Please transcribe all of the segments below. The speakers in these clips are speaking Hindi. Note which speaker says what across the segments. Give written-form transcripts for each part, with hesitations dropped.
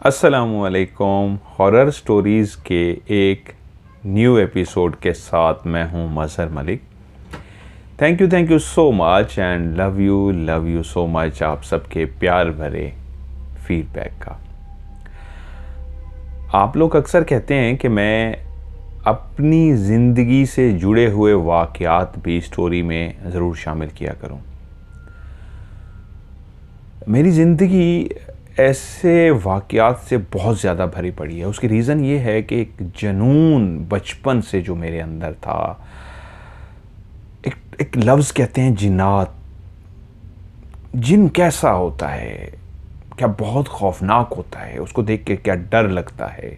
Speaker 1: अस्सलामुअलैकुम। हॉरर स्टोरीज़ के एक न्यू एपिसोड के साथ मैं हूं Mazhar Malik. Thank you so much and love you so much आप सबके प्यार भरे फीडबैक का। आप लोग अक्सर कहते हैं कि मैं अपनी ज़िंदगी से जुड़े हुए वाक़यात भी स्टोरी में ज़रूर शामिल किया करूं। मेरी ज़िंदगी ऐसे वाक़यात से बहुत ज़्यादा भरी पड़ी है। उसकी रीज़न ये है कि एक जुनून बचपन से जो मेरे अंदर था, एक लफ्ज़ कहते हैं जिन्नात। जिन कैसा होता है, क्या बहुत खौफनाक होता है, उसको देख के क्या डर लगता है।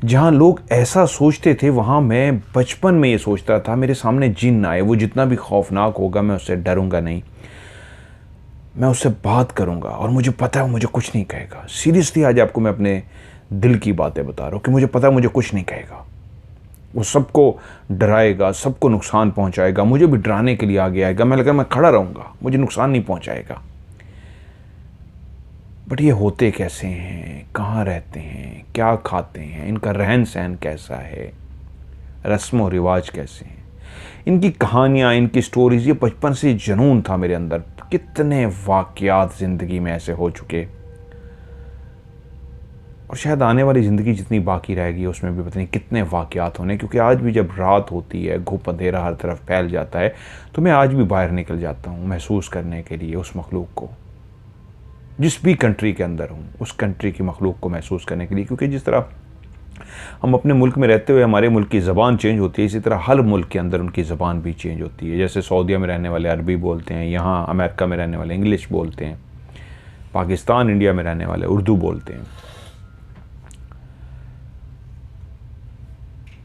Speaker 1: जहाँ लोग ऐसा सोचते थे वहाँ मैं बचपन में ये सोचता था मेरे सामने जिन आए, वो जितना भी खौफनाक होगा मैं उससे डरूंगा नहीं, मैं उससे बात करूंगा और मुझे पता है वो मुझे कुछ नहीं कहेगा। सीरियसली आज आपको मैं अपने दिल की बातें बता रहा हूँ कि मुझे पता है मुझे कुछ नहीं कहेगा। वो सबको डराएगा, सबको नुकसान पहुंचाएगा, मुझे भी डराने के लिए आगे आएगा। मैं खड़ा रहूंगा, मुझे नुकसान नहीं पहुंचाएगा। बट ये होते कैसे हैं, कहाँ रहते हैं, क्या खाते हैं, इनका रहन सहन कैसा है, रस्म व रिवाज कैसे हैं, इनकी कहानियाँ, इनकी स्टोरीज़, ये बचपन से जुनून था मेरे अंदर। कितने वाक़यात ज़िंदगी में ऐसे हो चुके, और शायद आने वाली ज़िंदगी जितनी बाकी रहेगी उसमें भी पता नहीं कितने वाक़यात होने। क्योंकि आज भी जब रात होती है, घुप अंधेरा हर तरफ फैल जाता है, तो मैं आज भी बाहर निकल जाता हूँ महसूस करने के लिए उस मखलूक को। जिस भी कंट्री के अंदर हूँ, उस कंट्री की मखलूक को महसूस करने के लिए। क्योंकि जिस तरह हम अपने मुल्क में रहते हुए हमारे मुल्क की ज़बान चेंज होती है, इसी तरह हर मुल्क के अंदर उनकी ज़बान भी चेंज होती है। जैसे सऊदीया में रहने वाले अरबी बोलते हैं, यहाँ अमेरिका में रहने वाले इंग्लिश बोलते हैं, पाकिस्तान इंडिया में रहने वाले उर्दू बोलते हैं।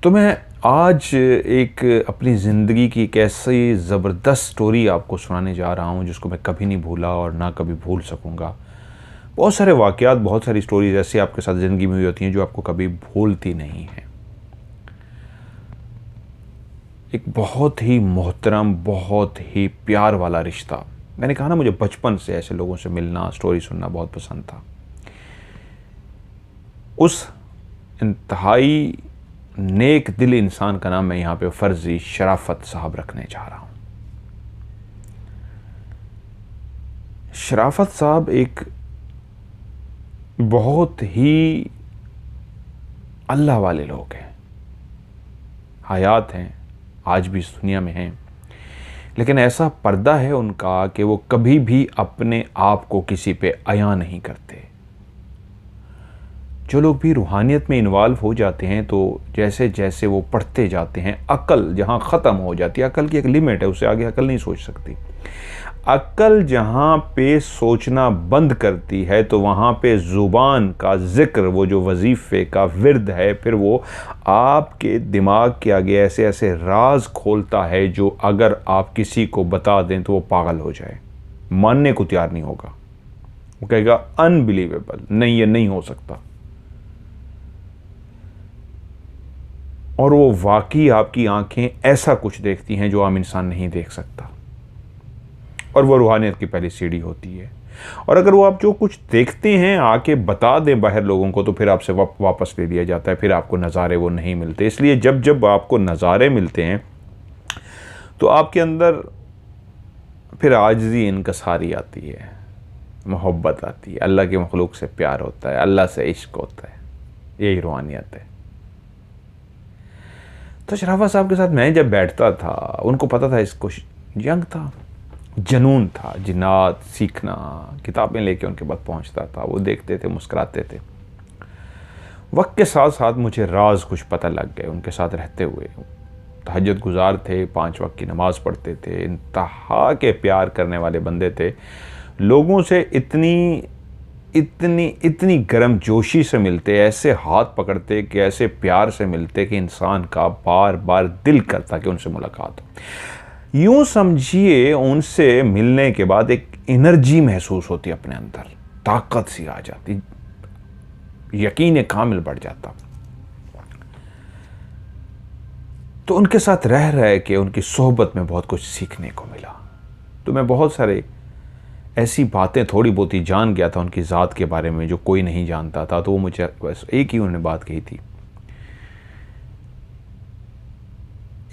Speaker 1: तो मैं आज एक अपनी ज़िंदगी की एक ऐसी ज़बरदस्त स्टोरी आपको सुनाने जा रहा हूँ जिसको मैं कभी नहीं भूला और ना कभी भूल सकूँगा। बहुत सारे वाक़यात, बहुत सारी स्टोरीज ऐसी आपके साथ ज़िंदगी में हुई होती हैं जो आपको कभी भूलती नहीं हैं। एक बहुत ही मोहतरम, बहुत ही प्यार वाला रिश्ता। मैंने कहा ना, मुझे बचपन से ऐसे लोगों से मिलना, स्टोरी सुनना बहुत पसंद था। उस इंतहाई नेक दिल इंसान का नाम मैं यहाँ पे फर्जी शराफत साहब रखने जा रहा हूँ। शराफत साहब एक बहुत ही अल्लाह वाले लोग हैं, हयात हैं, आज भी इस दुनिया में हैं। लेकिन ऐसा पर्दा है उनका कि वो कभी भी अपने आप को किसी पे अया नहीं करते। जो लोग भी रूहानियत में इन्वॉल्व हो जाते हैं, तो जैसे जैसे वो पढ़ते जाते हैं, अक्ल जहाँ ख़त्म हो जाती है, अक्ल की एक लिमिट है, उससे आगे अक्ल नहीं सोच सकती। अक्ल जहाँ पे सोचना बंद करती है तो वहाँ पे ज़ुबान का ज़िक्र, वो जो वजीफ़े का विर्द है, फिर वो आपके दिमाग के आगे ऐसे ऐसे राज खोलता है जो अगर आप किसी को बता दें तो वो पागल हो जाए, मानने को तैयार नहीं होगा। वो कहेगा अनबिलीवेबल, नहीं ये नहीं हो सकता। और वो वाकई आपकी आंखें ऐसा कुछ देखती हैं जो आम इंसान नहीं देख सकता, और वो रूहानियत की पहली सीढ़ी होती है। और अगर वो आप जो कुछ देखते हैं आके बता दें बाहर लोगों को, तो फिर आपसे वापस ले लिया जाता है, फिर आपको नज़ारे वो नहीं मिलते। इसलिए जब जब आपको नज़ारे मिलते हैं तो आपके अंदर फिर आजिज़ी, इनकसारी आती है, मोहब्बत आती है, अल्लाह के मखलूक से प्यार होता है, अल्लाह से इश्क होता है। यही रूहानियत है। तो शराफत साहब के साथ मैं जब बैठता था, उनको पता था इसको यंग था, जुनून था, जिन्नात, सीखना, किताबें लेके उनके पास पहुंचता था, वो देखते थे, मुस्कुराते थे। वक्त के साथ साथ मुझे राज कुछ पता लग गए उनके साथ रहते हुए। तहज्जुद गुजार थे, 5 वक्त की नमाज़ पढ़ते थे, इंतहा के प्यार करने वाले बंदे थे। लोगों से इतनी इतनी इतनी गर्म जोशी से मिलते, ऐसे हाथ पकड़ते कि ऐसे प्यार से मिलते कि इंसान का बार बार दिल करता कि उनसे मुलाकात हो। यूँ समझिए, उनसे मिलने के बाद एक एनर्जी महसूस होती अपने अंदर, ताकत सी आ जाती, यकीन कामिल बढ़ जाता। तो उनके साथ रह रह के उनकी सोहबत में बहुत कुछ सीखने को मिला। तो मैं बहुत सारे ऐसी बातें थोड़ी बहुत ही जान गया था उनकी ज़ात के बारे में जो कोई नहीं जानता था। तो वो मुझे बस एक ही उन्होंने बात कही थी,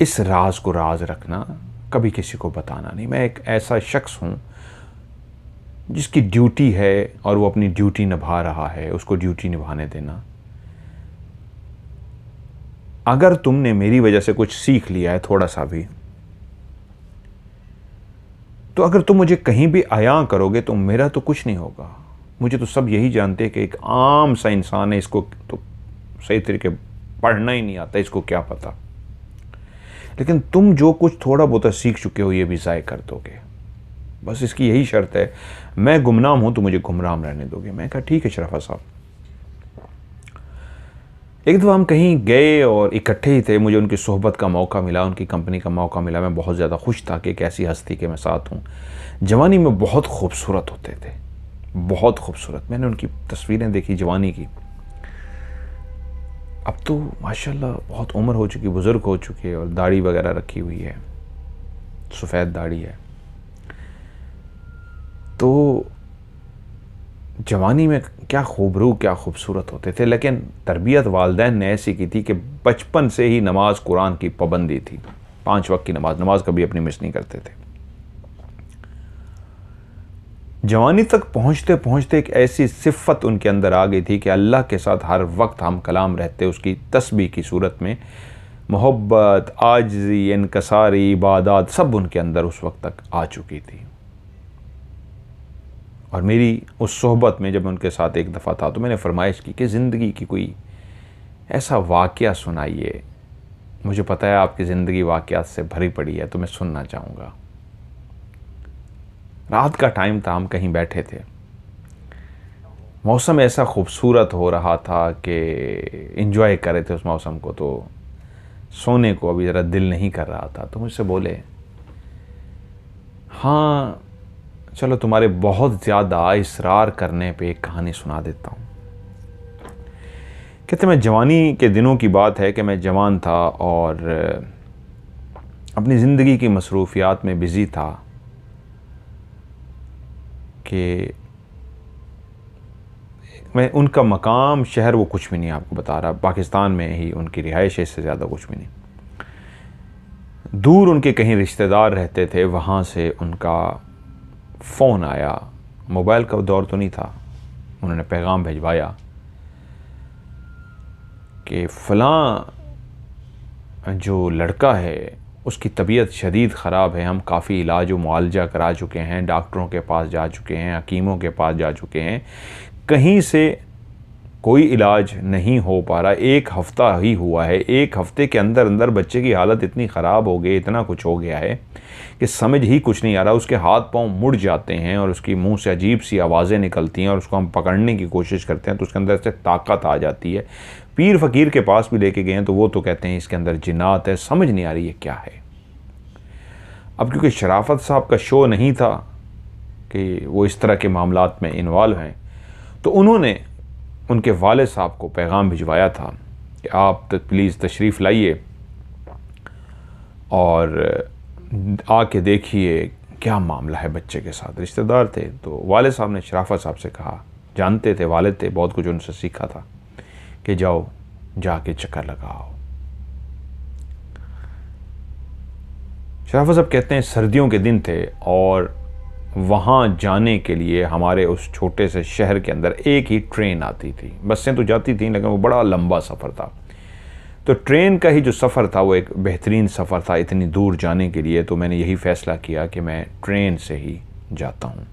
Speaker 1: इस राज को राज रखना, कभी किसी को बताना नहीं। मैं एक ऐसा शख्स हूँ जिसकी ड्यूटी है और वो अपनी ड्यूटी निभा रहा है, उसको ड्यूटी निभाने देना। अगर तुमने मेरी वजह से कुछ सीख लिया है थोड़ा सा भी, तो अगर तुम मुझे कहीं भी आया करोगे तो मेरा तो कुछ नहीं होगा। मुझे तो सब यही जानते हैं कि एक आम सा इंसान है, इसको तो सही तरीके पढ़ना ही नहीं आता, इसको क्या पता। लेकिन तुम जो कुछ थोड़ा बहुत सीख चुके हो ये भी ज़ाय कर दोगे। बस इसकी यही शर्त है, मैं गुमनाम हूं तो मुझे गुमराम रहने दोगे। मैं कहा ठीक है शराफत साहब। एक दफ़ा हम कहीं गए और इकट्ठे ही थे, मुझे उनकी सोहबत का मौका मिला, उनकी कंपनी का मौका मिला। मैं बहुत ज़्यादा खुश था कि एक ऐसी हस्ती के मैं साथ हूँ। जवानी में बहुत खूबसूरत होते थे, बहुत खूबसूरत। मैंने उनकी तस्वीरें देखी जवानी की। अब तो माशाल्लाह बहुत उम्र हो चुकी, बुज़ुर्ग हो चुके हैं और दाढ़ी वगैरह रखी हुई है, सफ़ेद दाढ़ी है। तो जवानी में क्या खूबरू, क्या खूबसूरत होते थे। लेकिन तरबियत वालिदैन ने ऐसी की थी कि बचपन से ही नमाज कुरान की पाबंदी थी, 5 वक्त की नमाज कभी अपनी मिस नहीं करते थे। जवानी तक पहुँचते पहुँचते एक ऐसी सिफ़त उनके अंदर आ गई थी कि अल्लाह के साथ हर वक्त हम कलाम रहते, उसकी तस्बीह की सूरत में मोहब्बत, आजिज़ी, इनकसारी, इबादत सब उनके अंदर उस वक्त तक आ चुकी थी। और मेरी उस सोहबत में जब मैं उनके साथ एक दफ़ा था तो मैंने फरमाइश की कि ज़िंदगी की कोई ऐसा वाक़या सुनाइए। मुझे पता है आपकी ज़िंदगी वाक़यात से भरी पड़ी है, तो मैं सुनना चाहूँगा। रात का टाइम था, हम कहीं बैठे थे, मौसम ऐसा खूबसूरत हो रहा था कि एंजॉय कर रहे थे उस मौसम को, तो सोने को अभी ज़रा दिल नहीं कर रहा था। तो मुझसे बोले, हाँ चलो तुम्हारे बहुत ज़्यादा इसरार करने पे एक कहानी सुना देता हूँ। कहते मैं जवानी के दिनों की बात है कि मैं जवान था और अपनी ज़िंदगी की मसरूफियात में बिज़ी था कि मैं उनका मकाम, शहर वो कुछ भी नहीं आपको बता रहा, पाकिस्तान में ही उनकी रिहाइश है, इससे ज़्यादा कुछ भी नहीं। दूर उनके कहीं रिश्तेदार रहते थे, वहाँ से उनका फ़ोन आया। मोबाइल का दौर तो नहीं था। उन्होंने पैगाम भिजवाया कि फ़लाँ जो लड़का है उसकी तबीयत शदीद ख़राब है, हम काफ़ी इलाज व मुआलजा करा चुके हैं, डॉक्टरों के पास जा चुके हैं, हकीमों के पास जा चुके हैं, कहीं से कोई इलाज नहीं हो पा रहा। 1 हफ़्ता ही हुआ है, 1 हफ़्ते के अंदर अंदर बच्चे की हालत इतनी ख़राब हो गई, इतना कुछ हो गया है कि समझ ही कुछ नहीं आ रहा। उसके हाथ पाँव मुड़ जाते हैं और उसकी मुंह से अजीब सी आवाज़ें निकलती हैं और उसको हम पकड़ने की कोशिश करते हैं तो उसके अंदर से ताकत आ जाती है। पीर फ़कीर के पास भी लेके गए हैं तो वो तो कहते हैं इसके अंदर जिन्नात है, समझ नहीं आ रही है क्या है। अब क्योंकि शराफत साहब का शो नहीं था कि वो इस तरह के मामलात में इन्वॉल्व हैं, तो उन्होंने उनके वालिद साहब को पैगाम भिजवाया था कि आप प्लीज़ तशरीफ़ लाइए और आके देखिए क्या मामला है बच्चे के साथ। रिश्तेदार थे तो वालिद साहब ने शराफत साहब से कहा, जानते थे, वालिद थे, बहुत कुछ उनसे सीखा था, कि जाओ जाके चक्कर लगाओ। शराफत साहब कहते हैं सर्दियों के दिन थे और वहाँ जाने के लिए हमारे उस छोटे से शहर के अंदर एक ही ट्रेन आती थी। बसें तो जाती थीं लेकिन वो बड़ा लंबा सफ़र था। तो ट्रेन का ही जो सफ़र था वो एक बेहतरीन सफ़र था इतनी दूर जाने के लिए। तो मैंने यही फ़ैसला किया कि मैं ट्रेन से ही जाता हूँ।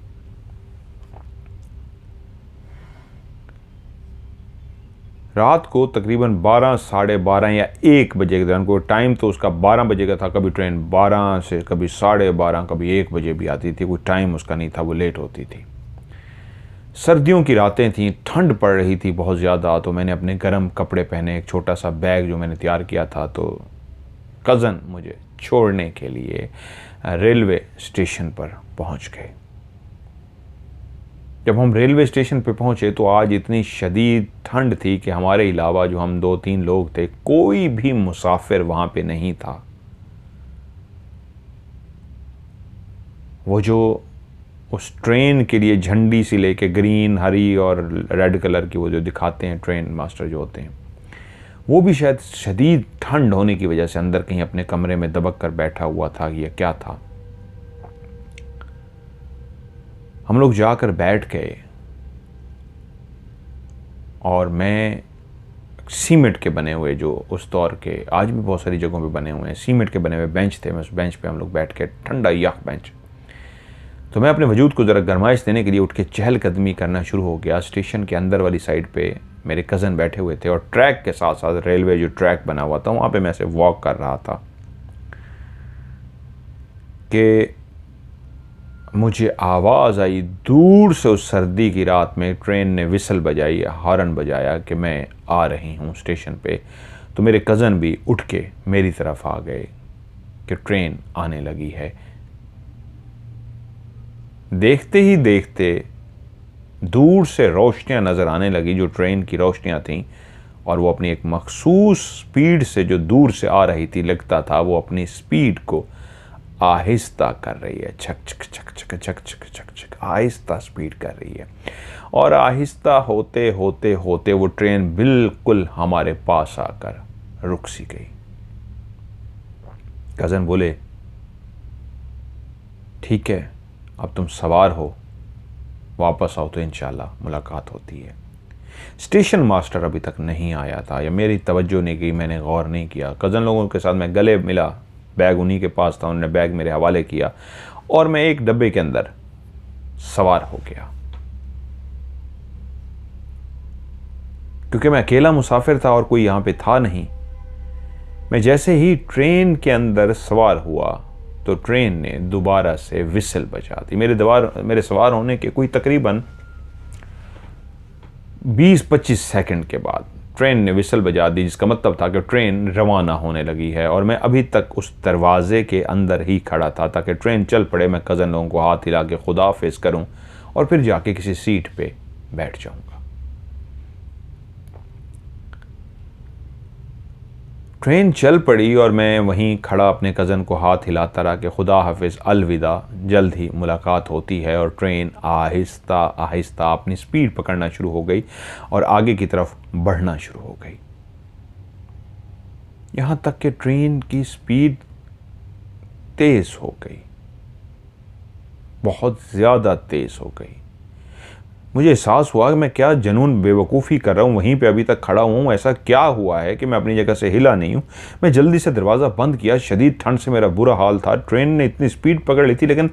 Speaker 1: रात को तकरीबन 12, साढ़े 12 या 1 बजे के दौरान, कोई टाइम तो उसका 12 बजे का था, कभी ट्रेन 12 से कभी 12:30 कभी 1 बजे भी आती थी, कोई टाइम उसका नहीं था, वो लेट होती थी। सर्दियों की रातें थीं, ठंड पड़ रही थी बहुत ज़्यादा। तो मैंने अपने गर्म कपड़े पहने, एक छोटा सा बैग जो मैंने तैयार किया था, तो कज़न मुझे छोड़ने के लिए रेलवे स्टेशन पर पहुंच गए। जब हम रेलवे स्टेशन पे पहुंचे तो आज इतनी शदीद ठंड थी कि हमारे अलावा जो हम 2-3 लोग थे, कोई भी मुसाफिर वहाँ पे नहीं था। वो जो उस ट्रेन के लिए झंडी सी लेके, ग्रीन, हरी और रेड कलर की, वो जो दिखाते हैं ट्रेन मास्टर जो होते हैं, वो भी शायद शदीद ठंड होने की वजह से अंदर कहीं अपने कमरे में दबक कर बैठा हुआ था। ये क्या था? हम लोग जाकर बैठ गए और मैं सीमेंट के बने हुए, जो उस दौर के, आज भी बहुत सारी जगहों पे बने हुए हैं, सीमेंट के बने हुए बेंच थे। मैं उस बेंच पे हम लोग बैठ के, ठंडा यख बेंच, तो मैं अपने वजूद को ज़रा गरमाइश देने के लिए उठ के चहलकदमी करना शुरू हो गया। स्टेशन के अंदर वाली साइड पे मेरे कज़न बैठे हुए थे और ट्रैक के साथ साथ रेलवे जो ट्रैक बना हुआ था वहाँ पे मैं ऐसे वॉक कर रहा था कि मुझे आवाज़ आई दूर से, उस सर्दी की रात में ट्रेन ने विसल बजाई, हॉर्न बजाया कि मैं आ रही हूँ स्टेशन पे। तो मेरे कज़न भी उठ के मेरी तरफ आ गए कि ट्रेन आने लगी है। देखते ही देखते दूर से रोशनियाँ नज़र आने लगी, जो ट्रेन की रोशनियाँ थीं, और वो अपनी एक मखसूस स्पीड से जो दूर से आ रही थी, लगता था वो अपनी स्पीड को आहिस्ता कर रही है। छक छक छक छक छक छक छक छक आहिस्ता स्पीड कर रही है। और आहिस्ता होते होते होते वो ट्रेन बिल्कुल हमारे पास आकर रुक सी गई। कज़न बोले, ठीक है, अब तुम सवार हो, वापस आओ तो इंशाल्लाह मुलाकात होती है। स्टेशन मास्टर अभी तक नहीं आया था, या मेरी तवज्जो नहीं की, मैंने गौर नहीं किया। कज़न लोगों के साथ मैं गले मिला, बैग उन्हीं के पास था, उन्होंने बैग मेरे हवाले किया और मैं एक डब्बे के अंदर सवार हो गया। क्योंकि मैं अकेला मुसाफिर था और कोई यहाँ पे था नहीं। मैं जैसे ही ट्रेन के अंदर सवार हुआ तो ट्रेन ने दोबारा से विसल बजा दी। मेरे सवार होने के कोई तकरीबन 20-25 सेकंड के बाद ट्रेन ने विसल बजा दी, जिसका मतलब था कि ट्रेन रवाना होने लगी है। और मैं अभी तक उस दरवाजे के अंदर ही खड़ा था ताकि ट्रेन चल पड़े, मैं कज़न लोगों को हाथ हिला के खुदा हाफिज करूं और फिर जाके किसी सीट पे बैठ जाऊंगा। ट्रेन चल पड़ी और मैं वहीं खड़ा अपने कज़न को हाथ हिलाता रहा कि खुदा हाफिज, अलविदा, जल्द ही मुलाकात होती है। और ट्रेन आहिस्ता आहिस्ता अपनी स्पीड पकड़ना शुरू हो गई और आगे की तरफ बढ़ना शुरू हो गई। यहाँ तक कि ट्रेन की स्पीड तेज़ हो गई, बहुत ज़्यादा तेज़ हो गई। मुझे एहसास हुआ कि मैं क्या जनून बेवकूफ़ी कर रहा हूँ, वहीं पे अभी तक खड़ा हूँ। ऐसा क्या हुआ है कि मैं अपनी जगह से हिला नहीं हूँ। मैं जल्दी से दरवाज़ा बंद किया, शदीद ठंड से मेरा बुरा हाल था। ट्रेन ने इतनी स्पीड पकड़ ली थी, लेकिन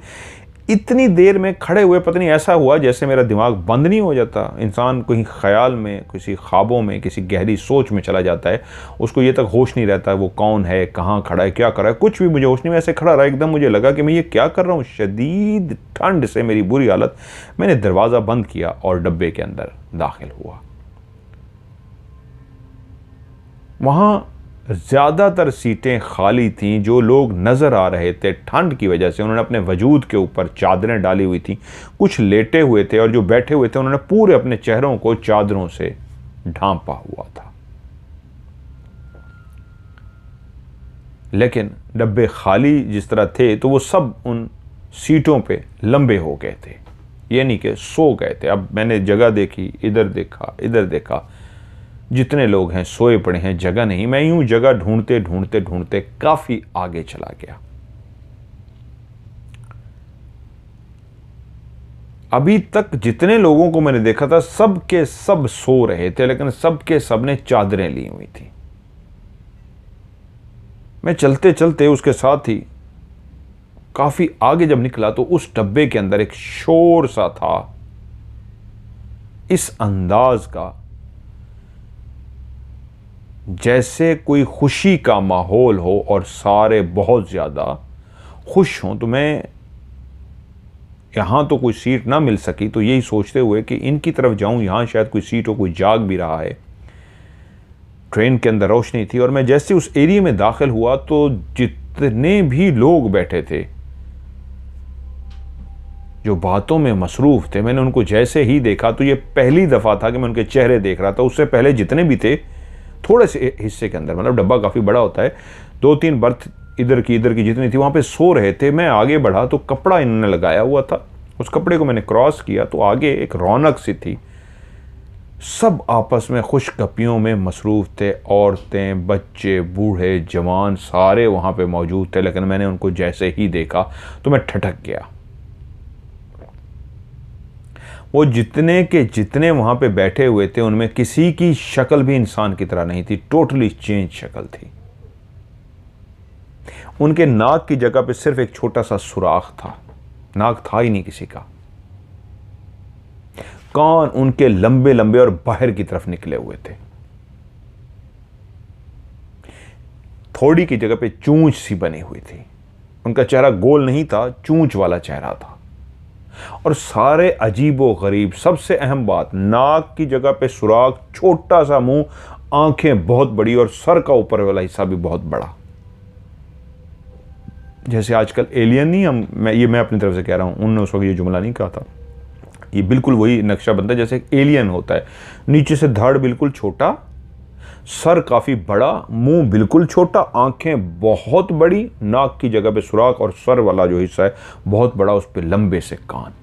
Speaker 1: इतनी देर में खड़े हुए पता नहीं ऐसा हुआ जैसे मेरा दिमाग बंद नहीं हो जाता। इंसान कहीं ख्याल में, किसी ख्वाबों में, किसी गहरी सोच में चला जाता है, उसको ये तक होश नहीं रहता वो कौन है, कहाँ खड़ा है, क्या कर रहा है, कुछ भी मुझे होश नहीं। मैं ऐसे खड़ा रहा, एकदम मुझे लगा कि मैं ये क्या कर रहा हूँ। शदीद ठंड से मेरी बुरी हालत। मैंने दरवाज़ा बंद किया और डब्बे के अंदर दाखिल हुआ। वहाँ ज़्यादातर सीटें खाली थीं। जो लोग नज़र आ रहे थे ठंड की वजह से, उन्होंने अपने वजूद के ऊपर चादरें डाली हुई थीं, कुछ लेटे हुए थे और जो बैठे हुए थे उन्होंने पूरे अपने चेहरों को चादरों से ढांपा हुआ था। लेकिन डब्बे खाली जिस तरह थे तो वो सब उन सीटों पे लंबे हो गए थे, यानी कि सो गए थे। अब मैंने जगह देखी, इधर देखा, इधर देखा, जितने लोग हैं सोए पड़े हैं, जगह नहीं। मैं यूं जगह ढूंढते ढूंढते ढूंढते काफी आगे चला गया। अभी तक जितने लोगों को मैंने देखा था सब के सब सो रहे थे, लेकिन सब के सब ने चादरें ली हुई थी। मैं चलते चलते उसके साथ ही काफी आगे जब निकला तो उस डब्बे के अंदर एक शोर सा था, इस अंदाज का जैसे कोई खुशी का माहौल हो और सारे बहुत ज़्यादा खुश हों। तो मैं यहाँ तो कोई सीट ना मिल सकी, तो यही सोचते हुए कि इनकी तरफ जाऊँ, यहाँ शायद कोई सीट हो, कोई जाग भी रहा है। ट्रेन के अंदर रोशनी थी और मैं जैसे उस एरिया में दाखिल हुआ तो जितने भी लोग बैठे थे जो बातों में मसरूफ़ थे, मैंने उनको जैसे ही देखा तो ये पहली दफ़ा था कि मैं उनके चेहरे देख रहा था। उससे पहले जितने भी थे थोड़े से हिस्से के अंदर, मतलब डब्बा काफ़ी बड़ा होता है, 2-3 बर्थ इधर की जितनी थी वहाँ पे सो रहे थे। मैं आगे बढ़ा तो कपड़ा इन्होंने लगाया हुआ था उस कपड़े को मैंने क्रॉस किया तो आगे एक रौनक सी थी। सब आपस में खुशगपियों में मसरूफ़ थे, औरतें, बच्चे, बूढ़े, जवान सारे वहाँ पे मौजूद थे। लेकिन मैंने उनको जैसे ही देखा तो मैं ठठक गया। वो जितने के जितने वहाँ पे बैठे हुए थे उनमें किसी की शक्ल भी इंसान की तरह नहीं थी, टोटली चेंज शक्ल थी। उनके नाक की जगह पे सिर्फ एक छोटा सा सुराख था, नाक था ही नहीं किसी का। कान उनके लंबे लंबे और बाहर की तरफ निकले हुए थे। थोड़ी की जगह पे चूंच सी बनी हुई थी। उनका चेहरा गोल नहीं था, चूंच वाला चेहरा था। और सारे अजीबो गरीब, सबसे अहम बात, नाक की जगह पे सुराख, छोटा सा मुंह, आंखें बहुत बड़ी और सर का ऊपर वाला हिस्सा भी बहुत बड़ा। जैसे आजकल एलियन नहीं, मैं अपनी तरफ से कह रहा हूं, उन्होंने उस वक्त ये जुमला नहीं कहा था। ये बिल्कुल वही नक्शा बनता है जैसे एक एलियन होता है। नीचे से धड़ बिल्कुल छोटा, सर काफी बड़ा, मुंह बिल्कुल छोटा, आंखें बहुत बड़ी, नाक की जगह पे सुराख और सर वाला जो हिस्सा है बहुत बड़ा, उस पे लंबे से कान।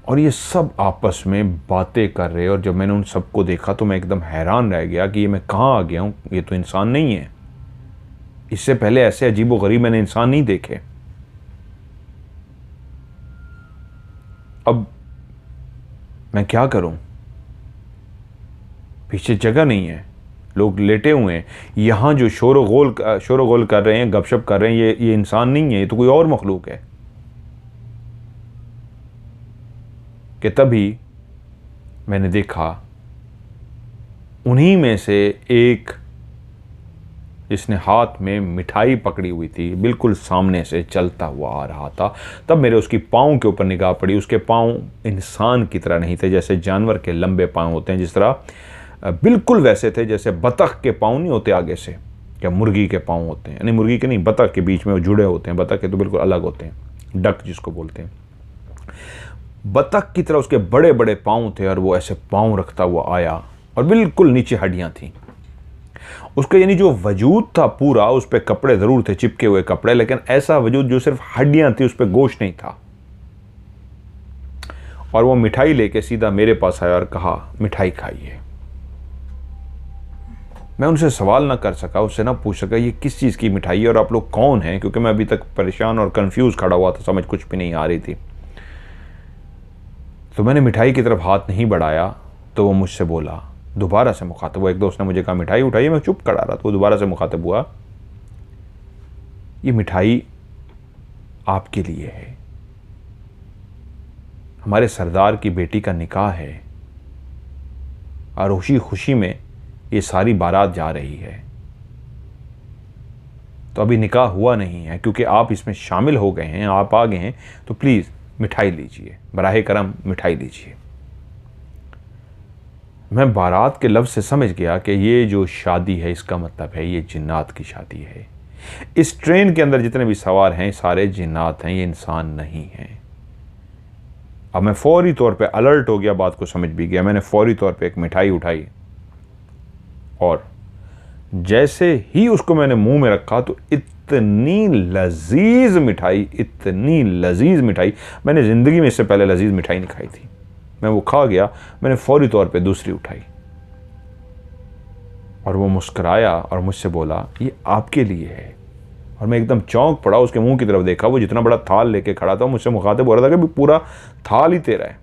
Speaker 1: और ये सब आपस में बातें कर रहे। और जब मैंने उन सबको देखा तो मैं एकदम हैरान रह गया कि ये मैं कहाँ आ गया हूँ, ये तो इंसान नहीं है। इससे पहले ऐसे अजीबोगरीब मैंने इंसान नहीं देखे। अब मैं क्या करूं? पीछे जगह नहीं है, लोग लेटे हुए हैं। यहां जो शोरगोल कर रहे हैं, गपशप कर रहे हैं, ये इंसान नहीं है, ये तो कोई और मखलूक है। कि तभी मैंने देखा उन्हीं में से एक जिसने हाथ में मिठाई पकड़ी हुई थी, बिल्कुल सामने से चलता हुआ आ रहा था। तब मेरे उसकी पाँव के ऊपर निगाह पड़ी। उसके पाँव इंसान की तरह नहीं थे, जैसे जानवर के लंबे पाँव होते हैं, जिस तरह बिल्कुल वैसे थे जैसे बतख के पाँव नहीं होते आगे से, या मुर्गी के पाँव होते हैं। नहीं, मुर्गी के नहीं, बतख के बीच में वो जुड़े होते हैं। बतख के तो बिल्कुल अलग होते हैं, डक जिसको बोलते हैं। बतख की तरह उसके बड़े बड़े पाँव थे और वो ऐसे पाँव रखता हुआ आया और बिल्कुल नीचे हड्डियाँ थीं उसका, यानी जो वजूद था पूरा, उस पे कपड़े जरूर थे, चिपके हुए कपड़े, लेकिन ऐसा वजूद जो सिर्फ हड्डियां थी, उस पे गोश्त नहीं था। और वो मिठाई लेके सीधा मेरे पास आया और कहा, मिठाई खाइए। मैं उनसे सवाल ना कर सका, उससे ना पूछ सका ये किस चीज़ की मिठाई है और आप लोग कौन हैं, क्योंकि मैं अभी तक परेशान और कंफ्यूज खड़ा हुआ था, समझ कुछ भी नहीं आ रही थी। तो मैंने मिठाई की तरफ हाथ नहीं बढ़ाया तो वो मुझसे बोला, दोबारा से मुखातिब हुआ। एक दोस्त ने मुझे कहा मिठाई उठाइए, मैं चुप खड़ा रहा, तो वो दोबारा से मुखातिब हुआ, ये मिठाई आपके लिए है, हमारे सरदार की बेटी का निकाह है और खुशी खुशी में ये सारी बारात जा रही है। तो अभी निकाह हुआ नहीं है, क्योंकि आप इसमें शामिल हो गए हैं, आप आ गए हैं, तो प्लीज़ मिठाई लीजिए, बराहे करम मिठाई लीजिए। मैं बारात के लफ्ज़ से समझ गया कि ये जो शादी है इसका मतलब है ये जिन्नात की शादी है। इस ट्रेन के अंदर जितने भी सवार हैं सारे जिन्नात हैं, ये इंसान नहीं हैं। अब मैं फौरी तौर पे अलर्ट हो गया, बात को समझ भी गया। मैंने फौरी तौर पे एक मिठाई उठाई और जैसे ही उसको मैंने मुंह में रखा तो इतनी लजीज मिठाई, इतनी लजीज मिठाई, मैंने ज़िंदगी में इससे पहले लजीज मिठाई नहीं खाई थी। मैं वो खा गया। मैंने फौरी तौर पे दूसरी उठाई और वो मुस्कुराया और मुझसे बोला, ये आपके लिए है। और मैं एकदम चौंक पड़ा, उसके मुंह की तरफ देखा, वो जितना बड़ा थाल लेके खड़ा था, मुझसे मुखातिब हो रहा था कि पूरा थाल ही तेरा है।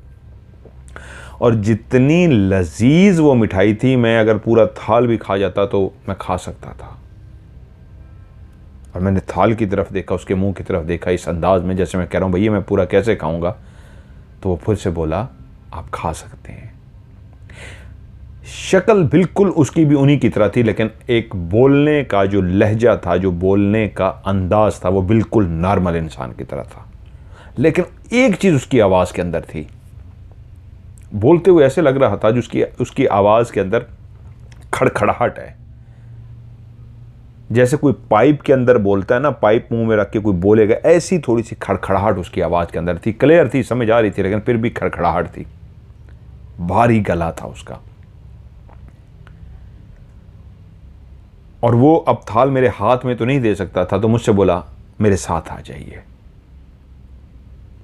Speaker 1: और जितनी लजीज वो मिठाई थी, मैं अगर पूरा थाल भी खा जाता तो मैं खा सकता था। और मैंने थाल की तरफ देखा, उसके मुंह की तरफ देखा, इस अंदाज में जैसे मैं कह रहा हूँ भैया मैं पूरा कैसे खाऊंगा। तो वो फिर से बोला, आप खा सकते हैं। शक्ल बिल्कुल उसकी भी उन्हीं की तरह थी, लेकिन एक बोलने का जो लहजा था, जो बोलने का अंदाज था, वो बिल्कुल नॉर्मल इंसान की तरह था। लेकिन एक चीज उसकी आवाज के अंदर थी, बोलते हुए ऐसे लग रहा था जो उसकी आवाज के अंदर खड़खड़ाहट है, जैसे कोई पाइप के अंदर बोलता है ना, पाइप मुंह में रख के कोई बोलेगा, ऐसी थोड़ी सी खड़खड़ाहट उसकी आवाज के अंदर थी। क्लियर थी, समझ आ रही थी, लेकिन फिर भी खड़खड़ाहट थी। भारी गला था उसका। और वो अब थाल मेरे हाथ में तो नहीं दे सकता था, तो मुझसे बोला, मेरे साथ आ जाइए।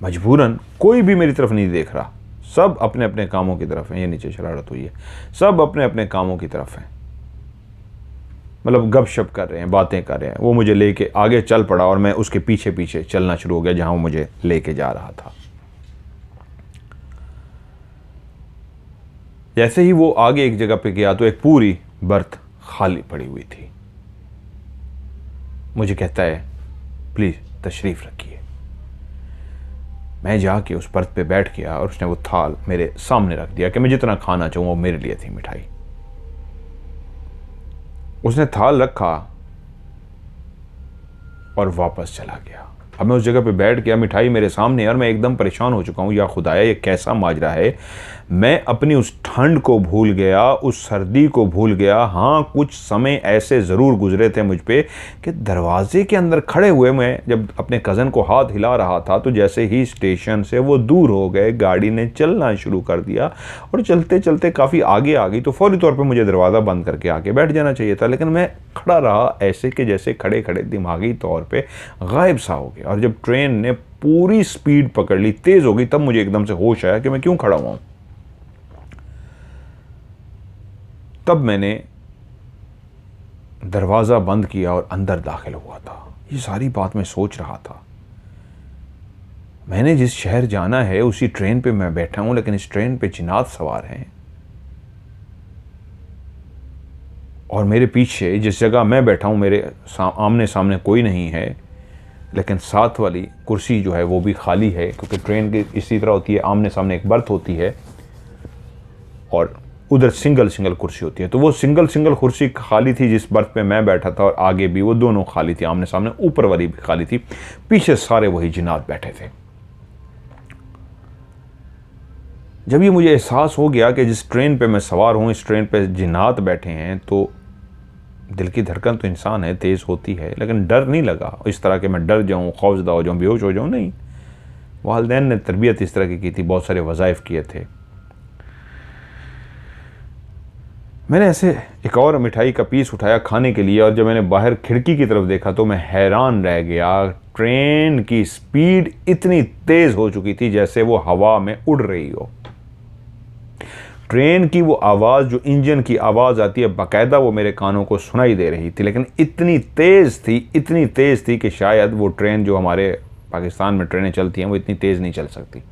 Speaker 1: मजबूरन कोई भी मेरी तरफ नहीं देख रहा, सब अपने अपने कामों की तरफ हैं। ये नीचे शरारत हुई है, सब अपने अपने कामों की तरफ हैं, मतलब गपशप कर रहे हैं, बातें कर रहे हैं। वो मुझे लेके आगे चल पड़ा और मैं उसके पीछे पीछे चलना शुरू हो गया जहां वो मुझे लेके जा रहा था। जैसे ही वो आगे एक जगह पे गया तो एक पूरी बर्थ खाली पड़ी हुई थी। मुझे कहता है प्लीज तशरीफ रखिए। मैं जाके उस बर्थ पे बैठ गया और उसने वो थाल मेरे सामने रख दिया कि मैं जितना खाना चाहूँ वो मेरे लिए थी मिठाई। उसने थाल रखा और वापस चला गया। अब मैं उस जगह पे बैठ गया, मिठाई मेरे सामने और मैं एकदम परेशान हो चुका हूँ। या खुदाया ये कैसा माजरा है। मैं अपनी उस ठंड को भूल गया, उस सर्दी को भूल गया। हाँ, कुछ समय ऐसे ज़रूर गुजरे थे मुझ पे कि दरवाजे के अंदर खड़े हुए मैं जब अपने कज़न को हाथ हिला रहा था तो जैसे ही स्टेशन से वो दूर हो गए, गाड़ी ने चलना शुरू कर दिया और चलते चलते काफ़ी आगे आ गई तो फौरी तौर पर मुझे दरवाज़ा बंद करके आके बैठ जाना चाहिए था। लेकिन मैं खड़ा रहा ऐसे कि जैसे खड़े खड़े दिमागी तौर पे गायब सा हो गया। और जब ट्रेन ने पूरी स्पीड पकड़ ली, तेज हो गई, तब मुझे एकदम से होश आया कि मैं क्यों खड़ा हुआ हूं। तब मैंने दरवाजा बंद किया और अंदर दाखिल हुआ था। ये सारी बात मैं सोच रहा था। मैंने जिस शहर जाना है उसी ट्रेन पे मैं बैठा हूं, लेकिन इस ट्रेन पे जिन्नात सवार हैं और मेरे पीछे जिस जगह मैं बैठा हूं मेरे आमने सामने कोई नहीं है, लेकिन साथ वाली कुर्सी जो है वो भी खाली है, क्योंकि ट्रेन की इसी तरह होती है, आमने सामने एक बर्थ होती है और उधर सिंगल सिंगल कुर्सी होती है। तो वो सिंगल सिंगल कुर्सी खाली थी जिस बर्थ पे मैं बैठा था और आगे भी वो दोनों खाली थी, आमने सामने, ऊपर वाली भी खाली थी, पीछे सारे वही जिन्नात बैठे थे। जब ये मुझे एहसास हो गया कि जिस ट्रेन पे मैं सवार हूँ इस ट्रेन पे जिन्नात बैठे हैं, तो दिल की धड़कन तो इंसान है, तेज़ होती है, लेकिन डर नहीं लगा इस तरह के मैं डर जाऊँ, खौफजदा हो जाऊँ, बेहोश हो जाऊँ, नहीं। वालिदैन ने तरबियत इस तरह की थी, बहुत सारे वज़ाइफ किए थे। मैंने ऐसे एक और मिठाई का पीस उठाया खाने के लिए और जब मैंने बाहर खिड़की की तरफ देखा तो मैं हैरान रह गया। ट्रेन की स्पीड इतनी तेज़ हो चुकी थी जैसे वो हवा में उड़ रही हो। ट्रेन की वो आवाज़, जो इंजन की आवाज़ आती है, बाकायदा वो मेरे कानों को सुनाई दे रही थी, लेकिन इतनी तेज़ थी कि शायद वो ट्रेन जो हमारे पाकिस्तान में ट्रेनें चलती हैं वो इतनी तेज़ नहीं चल सकती।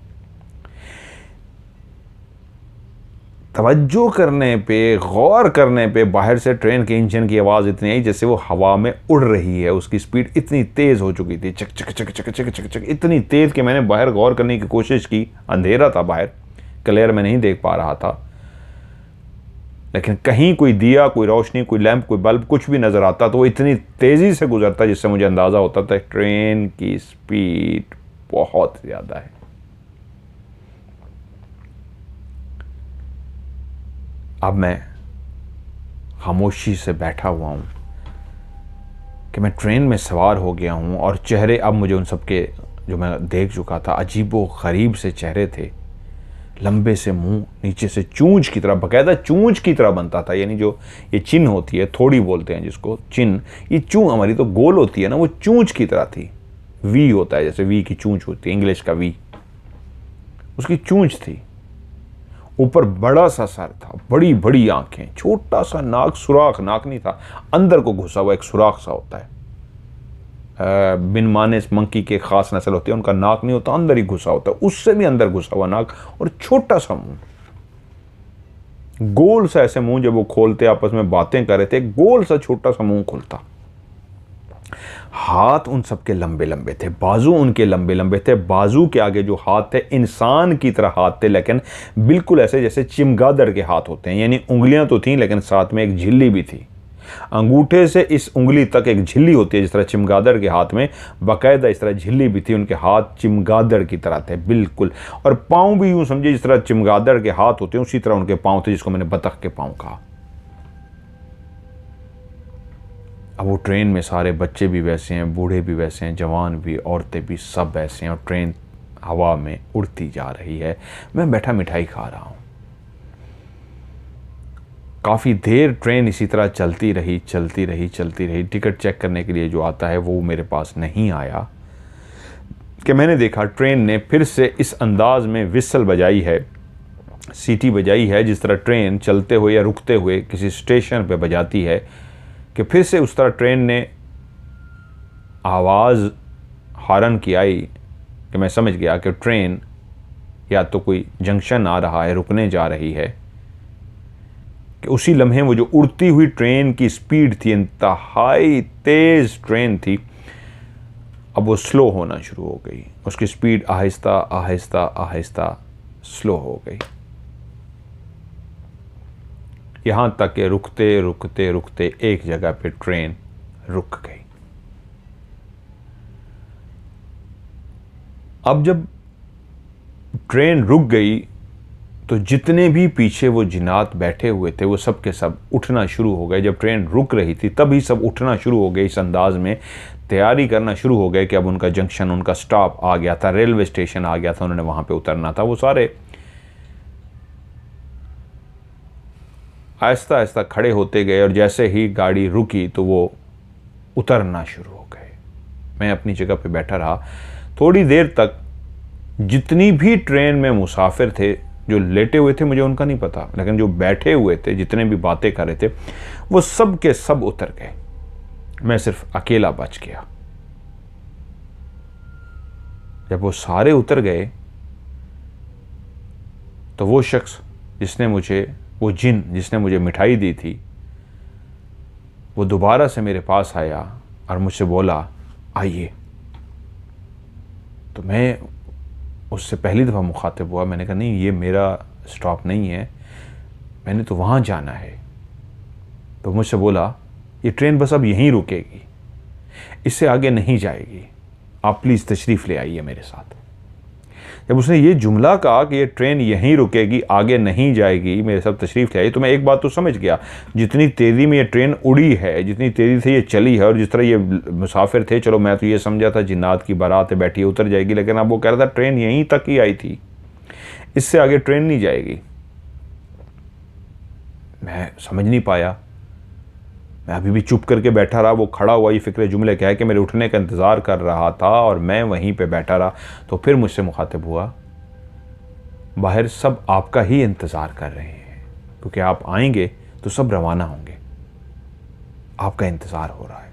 Speaker 1: तवज्जो करने पे, गौर करने पे बाहर से ट्रेन के इंजन की आवाज़ इतनी आई जैसे वो हवा में उड़ रही है। उसकी स्पीड इतनी तेज़ हो चुकी थी, चक चक चक चक चक चक चक, इतनी तेज़ कि मैंने बाहर गौर करने की कोशिश की। अंधेरा था बाहर, क्लियर मैं नहीं देख पा रहा था, लेकिन कहीं कोई दिया, कोई रोशनी, कोई लैंप, कोई बल्ब, कुछ भी नज़र आता तो वो इतनी तेज़ी से गुजरता जिससे मुझे अंदाज़ा होता था ट्रेन की स्पीड बहुत ज़्यादा है। अब मैं खामोशी से बैठा हुआ हूँ कि मैं ट्रेन में सवार हो गया हूँ और चेहरे अब मुझे उन सब के जो मैं देख चुका था, अजीबो गरीब से चेहरे थे। लंबे से मुंह, नीचे से चूंज की तरह, बाकायदा चूंज की तरह बनता था। यानी जो ये चिन होती है, थोड़ी बोलते हैं जिसको चिन, ये चूं हमारी तो गोल होती है ना, वो चूंज की तरह थी। वी होता है, जैसे वी की चूंज होती है, इंग्लिश का वी, उसकी चूंज थी। ऊपर बड़ा सा सर था, बड़ी बड़ी आंखें, छोटा सा नाक, सुराख नाक नहीं था, अंदर को घुसा हुआ एक सुराख सा होता है। बिन मानेस मंकी के खास नस्ल होती है, उनका नाक नहीं होता, अंदर ही घुसा होता है, उससे भी अंदर घुसा हुआ नाक और छोटा सा मुंह, गोल सा ऐसे मुंह। जब वो खोलते आपस में बातें कर रहे थे, गोल सा छोटा सा मुंह खुलता। हाथ उन सबके लंबे लंबे थे, बाजू उनके लंबे लंबे थे, बाजू के आगे जो हाथ थे इंसान की तरह हाथ थे, लेकिन बिल्कुल ऐसे जैसे चिमगादड़ के हाथ होते हैं। यानी उंगलियां तो थीं लेकिन साथ में एक झिल्ली भी थी। अंगूठे से इस उंगली तक एक झिल्ली होती है, जिस तरह चिमगादड़ के हाथ में बाकायदा इस तरह झिल्ली भी थी। उनके हाथ चिमगादड़ की तरह थे बिल्कुल, और पाँव भी यूं समझे जिस तरह चिमगादड़ के हाथ होते हैं उसी तरह उनके पाँव थे, जिसको मैंने बतख के पाँव कहा। अब वो ट्रेन में सारे बच्चे भी वैसे हैं, बूढ़े भी वैसे हैं, जवान भी, औरतें भी, सब वैसे हैं, और ट्रेन हवा में उड़ती जा रही है। मैं बैठा मिठाई खा रहा हूँ। काफ़ी देर ट्रेन इसी तरह चलती रही। टिकट चेक करने के लिए जो आता है वो मेरे पास नहीं आया। कि मैंने देखा ट्रेन ने फिर से इस अंदाज में विसल बजाई है, सीटी बजाई है, जिस तरह ट्रेन चलते हुए या रुकते हुए किसी स्टेशन पे बजाती है, कि फिर से उस तरह ट्रेन ने आवाज़ हॉर्न की आई कि मैं समझ गया कि ट्रेन या तो कोई जंक्शन आ रहा है, रुकने जा रही है। कि उसी लम्हे वो जो उड़ती हुई ट्रेन की स्पीड थी, इंतहाई तेज़ ट्रेन थी, अब वो स्लो होना शुरू हो गई। उसकी स्पीड आहिस्ता आहिस्ता आहिस्ता स्लो हो गई, यहाँ तक कि रुकते रुकते रुकते एक जगह पे ट्रेन रुक गई। अब जब ट्रेन रुक गई तो जितने भी पीछे वो जिन्नात बैठे हुए थे वो सब के सब उठना शुरू हो गए। जब ट्रेन रुक रही थी तभी सब उठना शुरू हो गए, इस अंदाज में तैयारी करना शुरू हो गए कि अब उनका जंक्शन, उनका स्टॉप आ गया था, रेलवे स्टेशन आ गया था, उन्होंने वहाँ पे उतरना था। वो सारे आहिस्ता आहिस्ता खड़े होते गए और जैसे ही गाड़ी रुकी तो वो उतरना शुरू हो गए। मैं अपनी जगह पे बैठा रहा। थोड़ी देर तक जितनी भी ट्रेन में मुसाफिर थे, जो लेटे हुए थे मुझे उनका नहीं पता, लेकिन जो बैठे हुए थे, जितने भी बातें कर रहे थे, वो सब के सब उतर गए। मैं सिर्फ अकेला बच गया। जब वो सारे उतर गए तो वो शख्स जिसने मुझे, वो जिन जिसने मुझे मिठाई दी थी, वो दोबारा से मेरे पास आया और मुझसे बोला, आइए। तो मैं उससे पहली दफ़ा मुखातिब हुआ। मैंने कहा, नहीं, ये मेरा स्टॉप नहीं है, मैंने तो वहाँ जाना है। तो मुझसे बोला, ये ट्रेन बस अब यहीं रुकेगी, इससे आगे नहीं जाएगी, आप प्लीज़ तशरीफ़ ले आइए मेरे साथ। जब उसने ये जुमला कहा कि ये ट्रेन यहीं रुकेगी, आगे नहीं जाएगी, मेरे साथ तशरीफ़ ले आइए, तो मैं एक बात तो समझ गया, जितनी तेज़ी में ये ट्रेन उड़ी है, जितनी तेज़ी से ये चली है और जिस तरह ये मुसाफिर थे, चलो मैं तो ये समझा था जिन्नात की बारात है, बैठी उतर जाएगी, लेकिन अब वो कह रहा था ट्रेन यहीं तक ही आई थी, इससे आगे ट्रेन नहीं जाएगी। मैं समझ नहीं पाया। मैं अभी भी चुप करके बैठा रहा। वो खड़ा हुआ ये फ़िक्र जुमले क्या है कि मेरे उठने का इंतज़ार कर रहा था और मैं वहीं पे बैठा रहा। तो फिर मुझसे मुखातिब हुआ, बाहर सब आपका ही इंतज़ार कर रहे हैं, क्योंकि आप आएंगे तो सब रवाना होंगे, आपका इंतज़ार हो रहा है।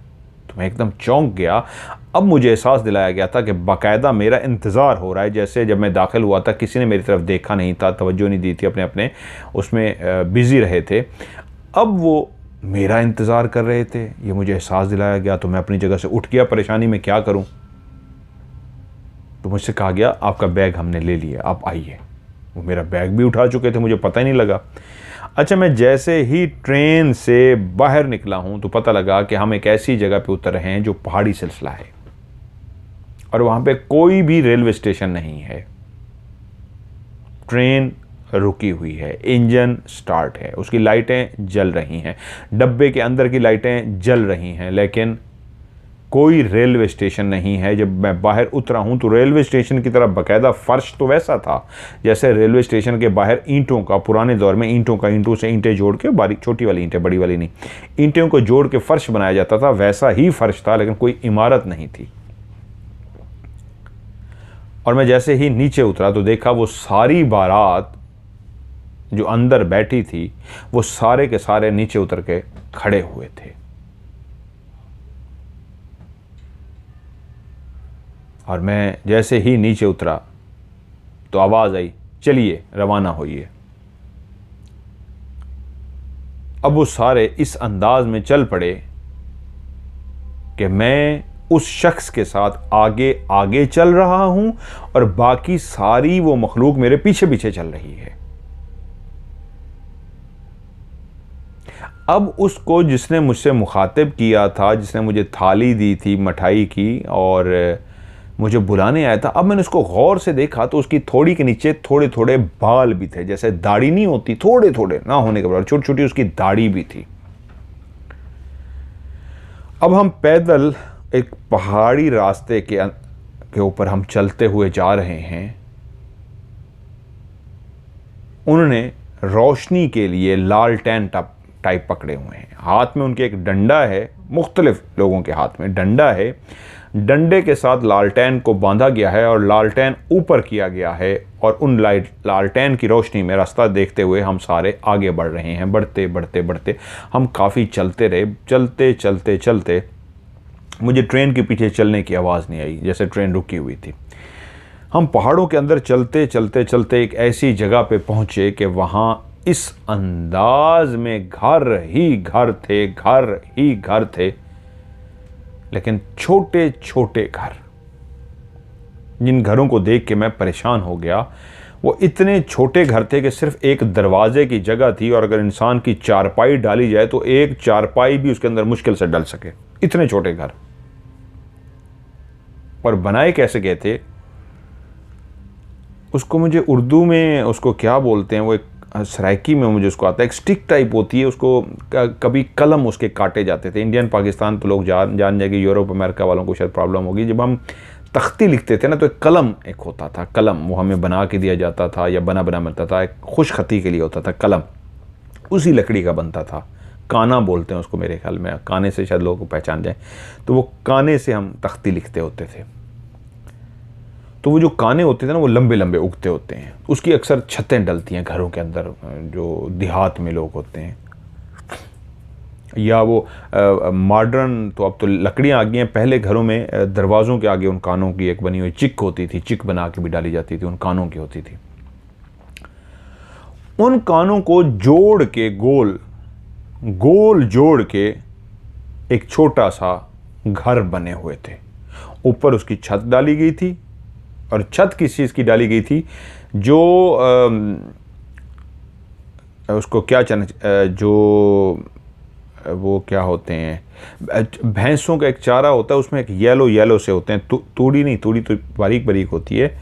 Speaker 1: तो मैं एकदम चौंक गया। अब मुझे एहसास दिलाया गया था कि बाकायदा मेरा इंतज़ार हो रहा है। जैसे जब मैं दाखिल हुआ था किसी ने मेरी तरफ देखा नहीं था, तवज्जो नहीं दी थी, अपने अपने उसमें बिज़ी रहे थे। अब वो मेरा इंतज़ार कर रहे थे, ये मुझे एहसास दिलाया गया। तो मैं अपनी जगह से उठ गया, परेशानी में क्या करूं। तो मुझसे कहा गया, आपका बैग हमने ले लिया, आप आइए। वो मेरा बैग भी उठा चुके थे, मुझे पता ही नहीं लगा। अच्छा, मैं जैसे ही ट्रेन से बाहर निकला हूं तो पता लगा कि हम एक ऐसी जगह पे उतर रहे हैं जो पहाड़ी सिलसिला है और वहाँ पे कोई भी रेलवे स्टेशन नहीं है। ट्रेन रुकी हुई है, इंजन स्टार्ट है, उसकी लाइटें जल रही हैं, डब्बे के अंदर की लाइटें जल रही हैं, लेकिन कोई रेलवे स्टेशन नहीं है। जब मैं बाहर उतरा हूं तो रेलवे स्टेशन की तरफ बाकायदा फ़र्श तो वैसा था जैसे रेलवे स्टेशन के बाहर ईंटों का, पुराने दौर में ईंटों का, ईंटों से ईंटें जोड़ के, बारीक छोटी वाली ईंटें, बड़ी वाली नहीं, ईंटों को जोड़ के फ़र्श बनाया जाता था, वैसा ही फ़र्श था, लेकिन कोई इमारत नहीं थी। और मैं जैसे ही नीचे उतरा तो देखा वो सारी बारात जो अंदर बैठी थी वो सारे के सारे नीचे उतर के खड़े हुए थे। और मैं जैसे ही नीचे उतरा तो आवाज़ आई, चलिए रवाना होइए। अब वो सारे इस अंदाज में चल पड़े कि मैं उस शख्स के साथ आगे आगे चल रहा हूं और बाकी सारी वो मखलूक मेरे पीछे पीछे चल रही है। अब उसको जिसने मुझसे मुखातिब किया था, जिसने मुझे थाली दी थी मिठाई की और मुझे बुलाने आया था, अब मैंने उसको गौर से देखा तो उसकी थोड़ी के नीचे थोड़े थोड़े बाल भी थे, जैसे दाढ़ी नहीं होती, थोड़े थोड़े ना होने के बराबर छोटी छोटी उसकी दाढ़ी भी थी। अब हम पैदल एक पहाड़ी रास्ते के ऊपर हम चलते हुए जा रहे हैं। उन्होंने रोशनी के लिए लालटेन टाइप पकड़े हुए हैं, हाथ में उनके एक डंडा है मुख्तलिफ लोगों के हाथ में डंडा है, डंडे के साथ लालटेन को बांधा गया है और लालटेन ऊपर किया गया है, और उन लालटेन की रोशनी में रास्ता देखते हुए हम सारे आगे बढ़ रहे हैं। बढ़ते बढ़ते बढ़ते हम काफ़ी चलते रहे। चलते चलते चलते मुझे ट्रेन के पीछे चलने की आवाज़ नहीं आई, जैसे ट्रेन रुकी हुई थी। हम पहाड़ों के अंदर चलते चलते चलते एक ऐसी जगह पे पहुँचे कि वहाँ इस अंदाज में घर ही घर थे, घर ही घर थे, लेकिन छोटे छोटे घर, जिन घरों को देख के मैं परेशान हो गया। वो इतने छोटे घर थे कि सिर्फ एक दरवाजे की जगह थी, और अगर इंसान की चारपाई डाली जाए तो एक चारपाई भी उसके अंदर मुश्किल से डल सके, इतने छोटे घर। और बनाए कैसे गए थे, उसको मुझे उर्दू में उसको क्या बोलते हैं, वो एक सराइकी में मुझे उसको आता है, एक स्टिक टाइप होती है, उसको कभी कलम उसके काटे जाते थे। इंडियन पाकिस्तान तो लोग जान जाएंगे, यूरोप अमेरिका वालों को शायद प्रॉब्लम होगी। जब हम तख्ती लिखते थे ना, तो एक कलम एक होता था, कलम वो हमें बना के दिया जाता था या बना बना मिलता था, एक खुशखती के लिए होता था कलम, उसी लकड़ी का बनता था। काना बोलते हैं उसको मेरे ख्याल में, काने से शायद लोगों को पहचान जाए। तो वो काने से हम तख्ती लिखते होते थे। तो वो जो काने होते थे ना, वो लंबे लंबे उगते होते हैं। उसकी अक्सर छतें डलती हैं घरों के अंदर, जो देहात में लोग होते हैं। या वो मॉडर्न तो अब तो लकड़ियाँ आ गई हैं, पहले घरों में दरवाज़ों के आगे उन कानों की एक बनी हुई चिक होती थी, चिक बना के भी डाली जाती थी, उन कानों की होती थी। उन कानों को जोड़ के गोल जोड़ के एक छोटा सा घर बने हुए थे। ऊपर उसकी छत डाली गई थी, और छत किस चीज़ की डाली गई थी, जो उसको क्या जो वो क्या होते हैं, भैंसों का एक चारा होता है, उसमें एक येलो से होते हैं, तूड़ी नहीं, तूड़ी तो बारीक बारीक होती है।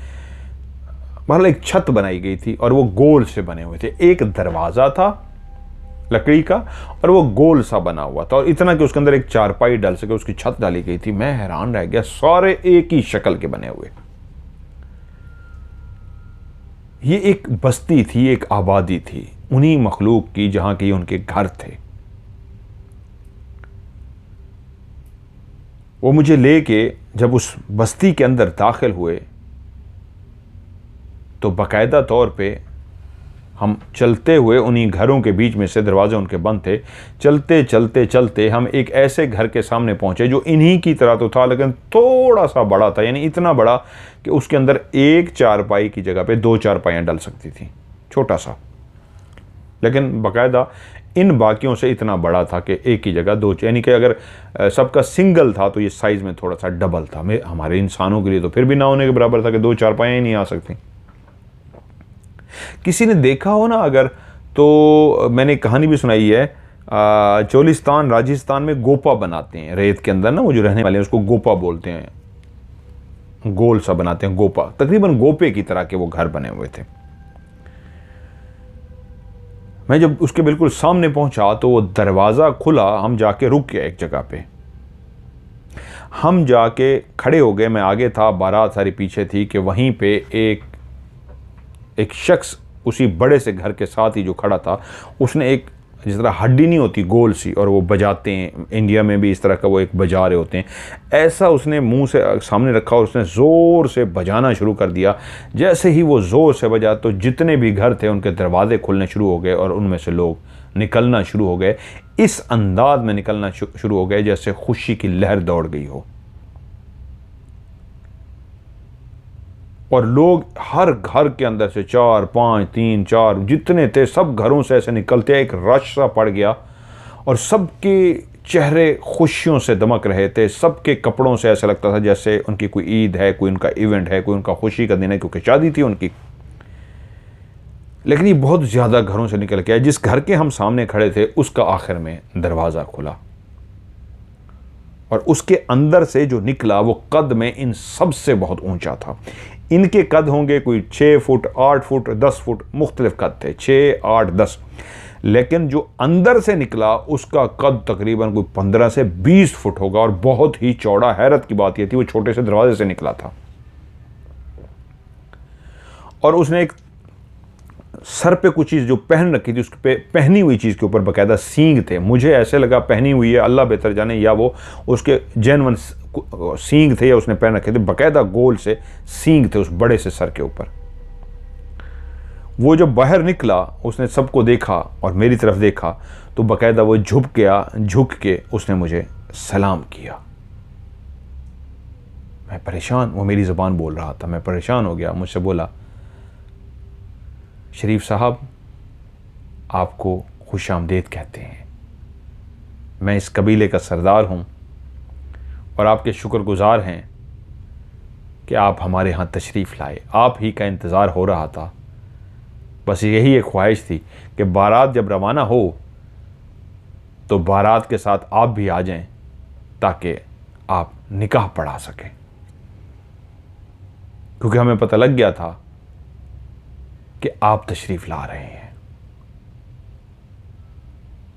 Speaker 1: मतलब एक छत बनाई गई थी और वो गोल से बने हुए थे। एक दरवाज़ा था लकड़ी का और वो गोल सा बना हुआ था, और इतना कि उसके अंदर एक चारपाई डाल सके, उसकी छत डाली गई थी। मैं हैरान रह गया, सारे एक ही शक्ल के बने हुए। ये एक बस्ती थी, एक आबादी थी उन्हीं मखलूक की, जहां के उनके घर थे। वो मुझे लेके जब उस बस्ती के अंदर दाखिल हुए, तो बाकायदा तौर पे हम चलते हुए उन्हीं घरों के बीच में से, दरवाजे उनके बंद थे, चलते चलते चलते हम एक ऐसे घर के सामने पहुंचे जो इन्हीं की तरह तो था, लेकिन थोड़ा सा बड़ा था। यानी इतना बड़ा कि उसके अंदर एक चारपाई की जगह पे 2 चारपाइयाँ डल सकती थी, छोटा सा, लेकिन बाकायदा इन बाकियों से इतना बड़ा था कि एक ही जगह 2, यानी कि अगर सबका सिंगल था तो ये साइज़ में थोड़ा सा डबल था। हमारे इंसानों के लिए तो फिर भी ना होने के बराबर था कि 2 चारपाइयाँ ही नहीं आ सकती। किसी ने देखा हो ना अगर, तो मैंने कहानी भी सुनाई है, चोलिस्तान राजस्थान में गोपा बनाते हैं रेत के अंदर ना, वो जो रहने वाले हैं उसको गोपा बोलते हैं, गोल सा बनाते हैं गोपा, तकरीबन गोपे की तरह के वो घर बने हुए थे। मैं जब उसके बिल्कुल सामने पहुंचा तो वो दरवाज़ा खुला, हम जाके रुक गए एक जगह पे, हम जाके खड़े हो गए। मैं आगे था, बारात सारी पीछे थी, कि वहीं पे एक शख्स उसी बड़े से घर के साथ ही जो खड़ा था, उसने एक जिस तरह हड्डी नहीं होती गोल सी, और वो बजाते हैं, इंडिया में भी इस तरह का वो एक बजा रहे होते हैं, ऐसा उसने मुंह से सामने रखा और उसने ज़ोर से बजाना शुरू कर दिया। जैसे ही वो ज़ोर से बजा तो जितने भी घर थे उनके दरवाजे खुलने शुरू हो गए और उनमें से लोग निकलना शुरू हो गए। इस अंदाज में निकलना शुरू हो गए जैसे खुशी की लहर दौड़ गई हो, और लोग हर घर के अंदर से 4, 5, 3, 4 जितने थे सब घरों से ऐसे निकलते, एक रश सा पड़ गया, और सबके चेहरे खुशियों से दमक रहे थे। सबके कपड़ों से ऐसा लगता था जैसे उनकी कोई ईद है, कोई उनका इवेंट है, कोई उनका खुशी का दिन है, क्योंकि शादी थी उनकी। लेकिन ये बहुत ज़्यादा घरों से निकल के आया। जिस घर के हम सामने खड़े थे उसका आखिर में दरवाज़ा खुला, और उसके अंदर से जो निकला वो कद में इन सब से बहुत ऊंचा था। इनके कद होंगे कोई 6 फुट, 8 फुट, 10 फुट, मुख्तलिफ कद थे, 6, 8, 10। लेकिन जो अंदर से निकला उसका कद तकरीबन कोई 15 से 20 फुट होगा, और बहुत ही चौड़ा। हैरत की बात यह थी वो छोटे से दरवाजे से निकला था, और उसने एक सर पे कुछ चीज़ जो पहन रखी थी, उस पे पहनी हुई चीज़ के ऊपर बाकायदा सींग थे। मुझे ऐसे लगा पहनी हुई है, अल्लाह बेहतर जाने, या वो उसके जेन्युइन सींग थे या उसने पहन रखे थे। बाकायदा गोल से सींग थे उस बड़े से सर के ऊपर। वो जब बाहर निकला, उसने सबको देखा और मेरी तरफ देखा, तो बाकायदा वो झुक के उसने मुझे सलाम किया। मैं परेशान, वो मेरी ज़बान बोल रहा था, मैं परेशान हो गया। मुझसे बोला, शरीफ साहब आपको खुशामदीद कहते हैं, मैं इस कबीले का सरदार हूँ और आपके शुक्रगुजार हैं कि आप हमारे यहाँ तशरीफ़ लाए। आप ही का इंतज़ार हो रहा था, बस यही एक ख्वाहिश थी कि बारात जब रवाना हो तो बारात के साथ आप भी आ जाएं ताकि आप निकाह पढ़ा सकें, क्योंकि हमें पता लग गया था कि आप तशरीफ़ ला रहे हैं।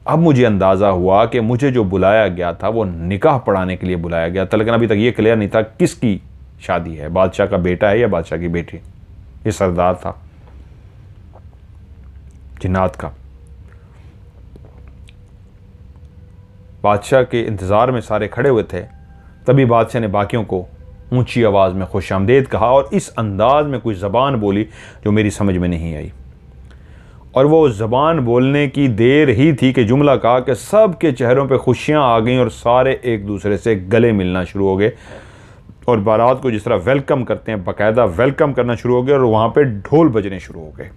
Speaker 1: अब मुझे अंदाज़ा हुआ कि मुझे जो बुलाया गया था वो निकाह पढ़ाने के लिए बुलाया गया था, लेकिन अभी तक ये क्लियर नहीं था किसकी शादी है, बादशाह का बेटा है या बादशाह की बेटी। ये सरदार था जिन्नात का। बादशाह के इंतज़ार में सारे खड़े हुए थे। तभी बादशाह ने बाकियों को ऊंची आवाज़ में खुशामदीद कहा और इस अंदाज में कोई ज़बान बोली जो मेरी समझ में नहीं आई। और वो ज़बान बोलने की देर ही थी कि जुमला कहा कि सब के चेहरों पे खुशियाँ आ गईं और सारे एक दूसरे से गले मिलना शुरू हो गए और बारात को जिस तरह वेलकम करते हैं बाकायदा वेलकम करना शुरू हो गया और वहाँ पे ढोल बजने शुरू हो गए।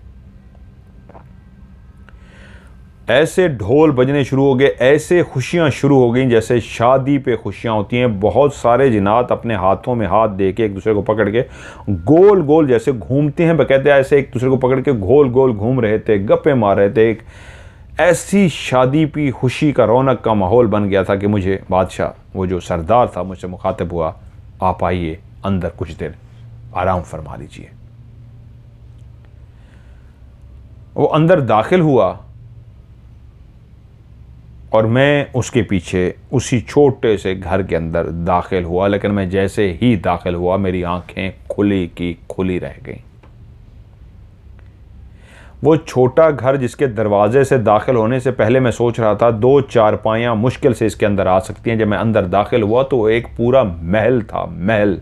Speaker 1: ऐसे ढोल बजने शुरू हो गए, ऐसे खुशियाँ शुरू हो गई जैसे शादी पे खुशियाँ होती हैं। बहुत सारे जिन्नात अपने हाथों में हाथ दे के एक दूसरे को पकड़ के गोल गोल जैसे घूमते हैं, बकायदा ऐसे एक दूसरे को पकड़ के गोल गोल घूम रहे थे, गप्पे मार रहे थे। एक ऐसी शादी पे खुशी का रौनक का माहौल बन गया था कि मुझे बादशाह, वो जो सरदार था, मुझसे मुखातिब हुआ, आप आइए अंदर कुछ देर आराम फरमा लीजिए। वो अंदर दाखिल हुआ और मैं उसके पीछे उसी छोटे से घर के अंदर दाखिल हुआ। लेकिन मैं जैसे ही दाखिल हुआ मेरी आंखें खुली की खुली रह गईं। वो छोटा घर जिसके दरवाजे से दाखिल होने से पहले मैं सोच रहा था 2 चारपाइयाँ मुश्किल से इसके अंदर आ सकती हैं, जब मैं अंदर दाखिल हुआ तो एक पूरा महल था। महल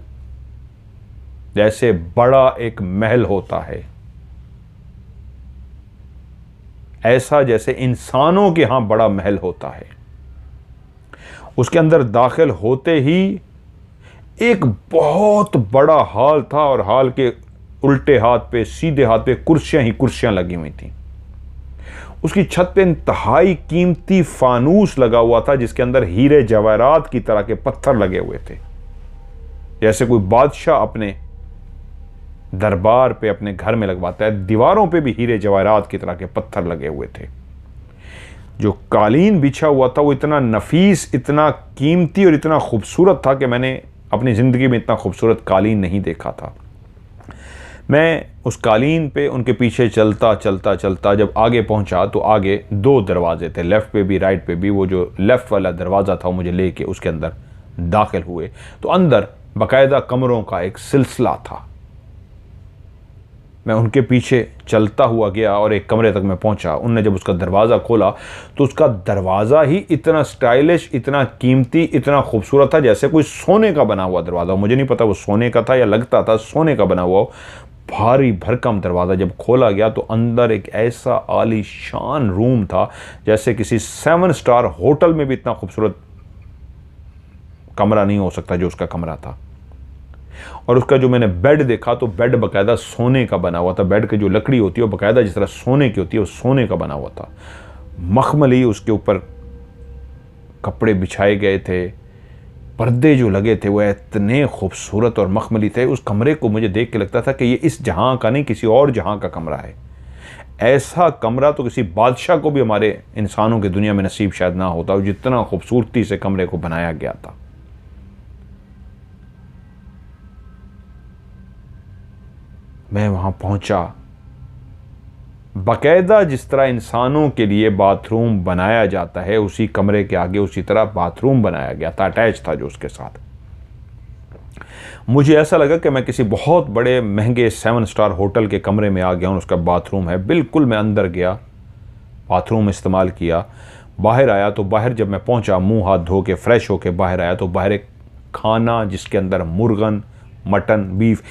Speaker 1: जैसे बड़ा एक महल होता है, ऐसा जैसे इंसानों के यहाँ बड़ा महल होता है। उसके अंदर दाखिल होते ही एक बहुत बड़ा हॉल था और हॉल के उल्टे हाथ पे सीधे हाथ पे कुर्सियां ही कुर्सियां लगी हुई थी। उसकी छत पे इंतहाई कीमती फानूस लगा हुआ था जिसके अंदर हीरे जवाहरात की तरह के पत्थर लगे हुए थे, जैसे कोई बादशाह अपने दरबार पे अपने घर में लगवाता है। दीवारों पे भी हीरे जवाहरात की तरह के पत्थर लगे हुए थे। जो कालीन बिछा हुआ था वो इतना नफीस, इतना कीमती और इतना खूबसूरत था कि मैंने अपनी ज़िंदगी में इतना खूबसूरत कालीन नहीं देखा था। मैं उस कालीन पे उनके पीछे चलता चलता चलता जब आगे पहुंचा तो आगे 2 दरवाजे थे, लेफ़्ट पे भी राइट पे भी। वो जो लेफ़्ट वाला दरवाज़ा था वो मुझे लेके उसके अंदर दाखिल हुए तो अंदर बाकायदा कमरों का एक सिलसिला था। मैं उनके पीछे चलता हुआ गया और एक कमरे तक मैं पहुंचा। उनने जब उसका दरवाज़ा खोला तो उसका दरवाज़ा ही इतना स्टाइलिश, इतना कीमती, इतना खूबसूरत था जैसे कोई सोने का बना हुआ दरवाज़ा। मुझे नहीं पता वो सोने का था या लगता था सोने का बना हुआ हो। भारी भरकम दरवाज़ा जब खोला गया तो अंदर एक ऐसा आलीशान रूम था जैसे किसी 7 स्टार होटल में भी इतना खूबसूरत कमरा नहीं हो सकता जो उसका कमरा था। और उसका जो मैंने बेड देखा तो बेड बाकायदा सोने का बना हुआ था। बेड की जो लकड़ी होती है वो बाकायदा जिस तरह सोने की होती है वो सोने का बना हुआ था। मखमली उसके ऊपर कपड़े बिछाए गए थे, पर्दे जो लगे थे वो इतने खूबसूरत और मखमली थे। उस कमरे को मुझे देख के लगता था कि ये इस जहां का नहीं किसी और जहां का कमरा है। ऐसा कमरा तो किसी बादशाह को भी हमारे इंसानों की दुनिया में नसीब शायद ना होता, जितना खूबसूरती से कमरे को बनाया गया था। मैं वहाँ पहुँचा, बाकायदा जिस तरह इंसानों के लिए बाथरूम बनाया जाता है उसी कमरे के आगे उसी तरह बाथरूम बनाया गया था, अटैच था जो उसके साथ। मुझे ऐसा लगा कि मैं किसी बहुत बड़े महंगे 7 स्टार होटल के कमरे में आ गया हूँ। उसका बाथरूम है, बिल्कुल मैं अंदर गया, बाथरूम इस्तेमाल किया, बाहर आया तो बाहर जब मैं पहुँचा, मुंह हाथ धो के फ्रेश होके बाहर आया तो बाहर एक खाना जिसके अंदर मुर्गन, मटन, बीफ,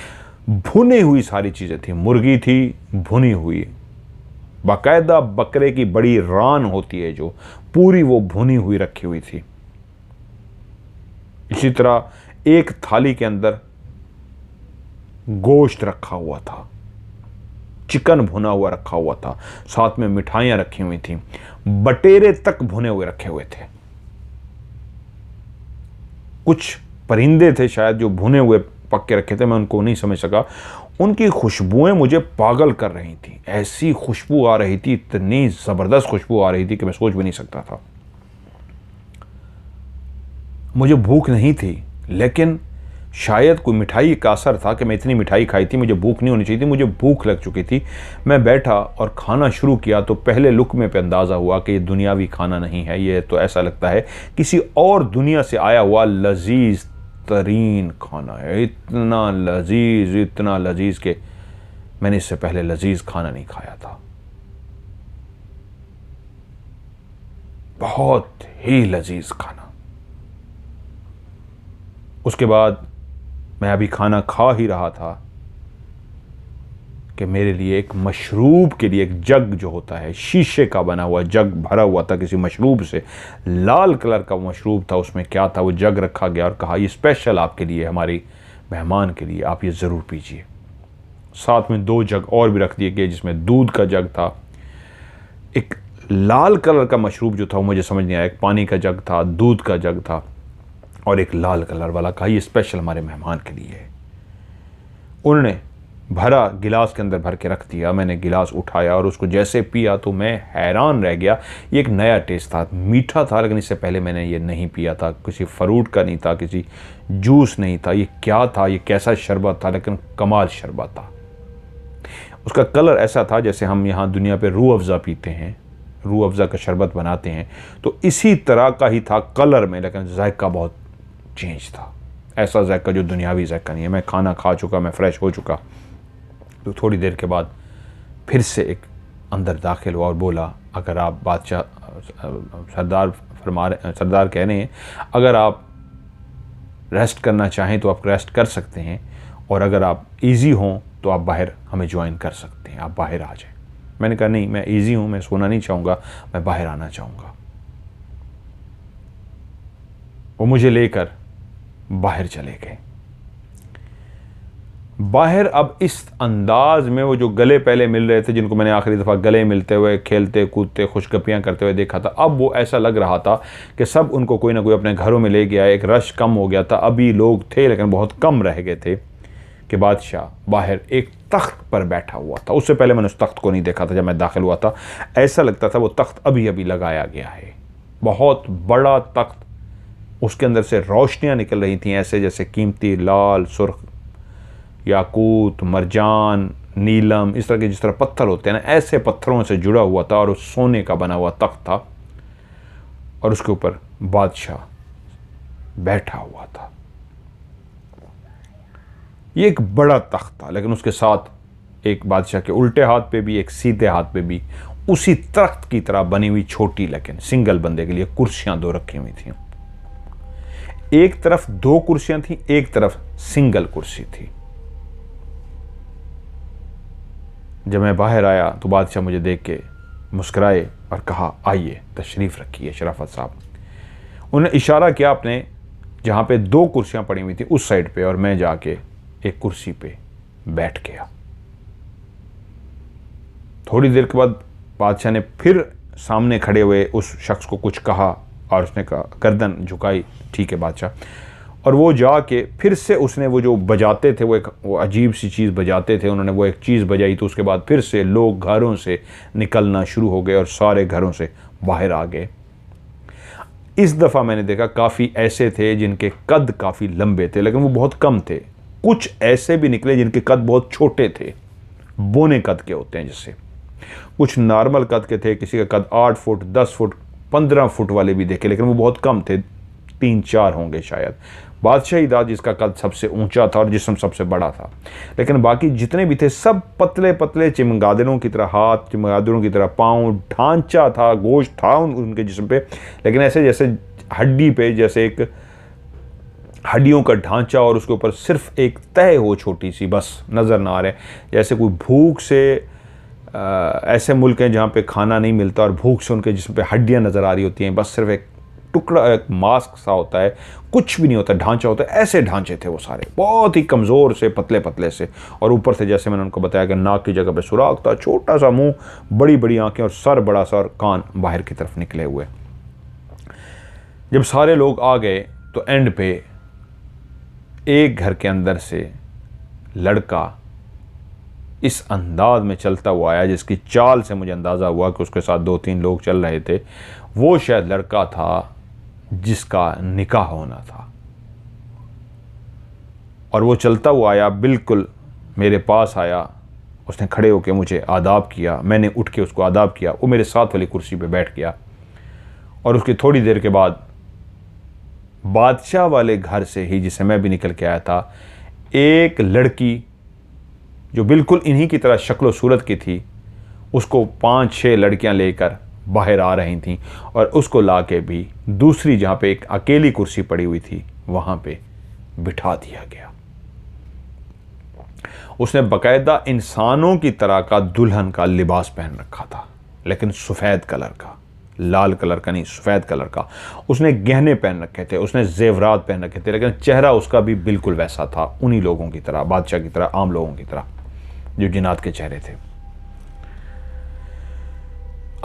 Speaker 1: भुनी हुई सारी चीज़ें थी। मुर्गी थी भुनी हुई, बाकायदा बकरे की बड़ी रान होती है जो, पूरी वो भुनी हुई रखी हुई थी। इसी तरह एक थाली के अंदर गोश्त रखा हुआ था, चिकन भुना हुआ रखा हुआ था, साथ में मिठाइयां रखी हुई थी, बटेरे तक भुने हुए रखे हुए थे। कुछ परिंदे थे शायद जो भुने हुए पक के रखे थे, मैं उनको नहीं समझ सका। उनकी खुशबुएं मुझे पागल कर रही थी, ऐसी खुशबू आ रही थी, इतनी ज़बरदस्त खुशबू आ रही थी कि मैं सोच भी नहीं सकता था। मुझे भूख नहीं थी, लेकिन शायद कोई मिठाई का असर था कि मैं इतनी मिठाई खाई थी, मुझे भूख नहीं होनी चाहिए थी, मुझे भूख लग चुकी थी। मैं बैठा और खाना शुरू किया तो पहले लुक़मे पे अंदाज़ा हुआ कि ये दुनियावी खाना नहीं है, ये तो ऐसा लगता है किसी और दुनिया से आया हुआ लजीज तरीन खाना है। इतना लजीज कि मैंने इससे पहले लजीज खाना नहीं खाया था। बहुत ही लजीज खाना। उसके बाद मैं अभी खाना खा ही रहा था कि मेरे लिए एक मशरूब के लिए एक जग जो होता है, शीशे का बना हुआ जग भरा हुआ था किसी मशरूब से, लाल कलर का मशरूब था। उसमें क्या था, वो जग रखा गया और कहा ये स्पेशल आपके लिए, हमारी मेहमान के लिए, आप ये ज़रूर पीजिए। साथ में 2 जग और भी रख दिए गए जिसमें दूध का जग था। एक लाल कलर का मशरूब जो था वो मुझे समझ नहीं आया, एक पानी का जग था, दूध का जग था और एक लाल कलर वाला। कहा ये स्पेशल हमारे मेहमान के लिए है। उन्होंने भरा गिलास के अंदर भर के रख दिया। मैंने गिलास उठाया और उसको जैसे पिया तो मैं हैरान रह गया। ये एक नया टेस्ट था, मीठा था, लेकिन इससे पहले मैंने ये नहीं पिया था। किसी फ्रूट का नहीं था, किसी जूस नहीं था, ये क्या था, ये कैसा शरबत था, लेकिन कमाल शरबत था। उसका कलर ऐसा था जैसे हम यहाँ दुनिया पे रूह अफ़ज़ा पीते हैं, रूह अफ़ज़ा का शरबत बनाते हैं, तो इसी तरह का ही था कलर में, लेकिन जायका बहुत चेंज था। ऐसा जायका जो दुनियावी जायका नहीं है। मैं खाना खा चुका, मैं फ्रेश हो चुका, तो थोड़ी देर के बाद फिर से एक अंदर दाखिल हुआ और बोला, अगर आप बादशाह सरदार कह रहे हैं, अगर आप रेस्ट करना चाहें तो आप रेस्ट कर सकते हैं, और अगर आप इजी हों तो आप बाहर हमें ज्वाइन कर सकते हैं, आप बाहर आ जाएं। मैंने कहा नहीं, मैं इजी हूँ, मैं सोना नहीं चाहूँगा, मैं बाहर आना चाहूँगा। वो मुझे लेकर बाहर चले गए। बाहर अब इस अंदाज में, वो जो गले पहले मिल रहे थे, जिनको मैंने आखिरी दफ़ा गले मिलते हुए, खेलते कूदते, खुशगपियाँ करते हुए देखा था, अब वो ऐसा लग रहा था कि सब उनको कोई ना कोई अपने घरों में ले गया। एक रश कम हो गया था, अभी लोग थे लेकिन बहुत कम रह गए थे कि बादशाह बाहर एक तख्त पर बैठा हुआ था। उससे पहले मैंने उस तख्त को नहीं देखा था। जब मैं दाखिल हुआ था ऐसा लगता था वो तख्त अभी अभी लगाया गया है, बहुत बड़ा तख्त। उसके अंदर से रोशनियाँ निकल रही थीं, ऐसे जैसे कीमती लाल, सुर्ख, याकूत, मरजान, नीलम, इस तरह के जिस तरह पत्थर होते हैं ना, ऐसे पत्थरों से जुड़ा हुआ था और उस सोने का बना हुआ तख्त था और उसके ऊपर बादशाह बैठा हुआ था। ये एक बड़ा तख्त था, लेकिन उसके साथ एक बादशाह के उल्टे हाथ पे भी, एक सीधे हाथ पे भी उसी तख्त की तरह बनी हुई छोटी लेकिन सिंगल बंदे के लिए कुर्सियां 2 रखी हुई थी। एक तरफ 2 कुर्सियां थी, एक तरफ सिंगल कुर्सी थी। जब मैं बाहर आया तो बादशाह मुझे देख के मुस्कुराए और कहा, आइए तशरीफ़ रखिए शराफत साहब। उन्होंने इशारा किया अपने जहाँ पे 2 कुर्सियाँ पड़ी हुई थी उस साइड पे, और मैं जाके एक कुर्सी पे बैठ गया। थोड़ी देर के बाद बादशाह ने फिर सामने खड़े हुए उस शख्स को कुछ कहा और उसने कहा, गर्दन झुकाई, ठीक है बादशाह। और वो जाके फिर से उसने वो जो बजाते थे, वो अजीब सी चीज़ बजाते थे, उन्होंने वो एक चीज़ बजाई, तो उसके बाद फिर से लोग घरों से निकलना शुरू हो गए और सारे घरों से बाहर आ गए। इस दफ़ा मैंने देखा काफ़ी ऐसे थे जिनके कद काफ़ी लंबे थे, लेकिन वो बहुत कम थे। कुछ ऐसे भी निकले जिनके कद बहुत छोटे थे, बोने कद के होते हैं जिससे। कुछ नॉर्मल कद के थे, किसी का कद 8 फुट, 10 फुट, 15 फुट वाले भी देखे, लेकिन वो बहुत कम थे, 3-4 होंगे शायद। बादशाही था जिसका कद सबसे ऊंचा था और जिस्म सबसे बड़ा था, लेकिन बाकी जितने भी थे सब पतले पतले चमगादड़ों की तरह हाथ, चमगादड़ों की तरह पाँव, ढांचा था, गोश्त था उनके जिस्म पे, लेकिन ऐसे जैसे हड्डी पे, जैसे एक हड्डियों का ढांचा और उसके ऊपर सिर्फ एक तह हो छोटी सी, बस नज़र ना आ रहे। जैसे कोई भूख से ऐसे मुल्क हैं जहाँ पे खाना नहीं मिलता और भूख से उनके जिस्म पे हड्डियाँ नज़र आ रही होती हैं, बस सिर्फ एक टुकड़ा, एक मास्क सा होता है, कुछ भी नहीं होता, ढांचा होता है। ऐसे ढांचे थे वो सारे, बहुत ही कमज़ोर से, पतले पतले से, और ऊपर से जैसे मैंने उनको बताया कि नाक की जगह पे सुराख था, छोटा सा मुंह, बड़ी बड़ी आंखें और सर बड़ा सा और कान बाहर की तरफ निकले हुए। जब सारे लोग आ गए तो एंड पे एक घर के अंदर से लड़का इस अंदाज में चलता हुआ आया जिसकी चाल से मुझे अंदाज़ा हुआ कि उसके साथ 2-3 लोग चल रहे थे। वो शायद लड़का था जिसका निकाह होना था, और वो चलता हुआ आया, बिल्कुल मेरे पास आया। उसने खड़े होकर मुझे आदाब किया, मैंने उठ के उसको आदाब किया। वो मेरे साथ वाली कुर्सी पे बैठ गया, और उसकी थोड़ी देर के बाद बादशाह वाले घर से ही, जिसे मैं भी निकल के आया था, एक लड़की जो बिल्कुल इन्हीं की तरह शक्ल सूरत की थी, उसको 5-6 लड़कियां लेकर बाहर आ रही थीं, और उसको लाके भी दूसरी जहाँ पे एक अकेली कुर्सी पड़ी हुई थी वहाँ पे बिठा दिया गया। उसने बाकायदा इंसानों की तरह का दुल्हन का लिबास पहन रखा था, लेकिन सफ़ेद कलर का, लाल कलर का नहीं, सफ़ेद कलर का। उसने गहने पहन रखे थे, उसने जेवरात पहन रखे थे, लेकिन चेहरा उसका भी बिल्कुल वैसा था, उन्हीं लोगों की तरह, बादशाह की तरह, आम लोगों की तरह जो जिन्नात के चेहरे थे।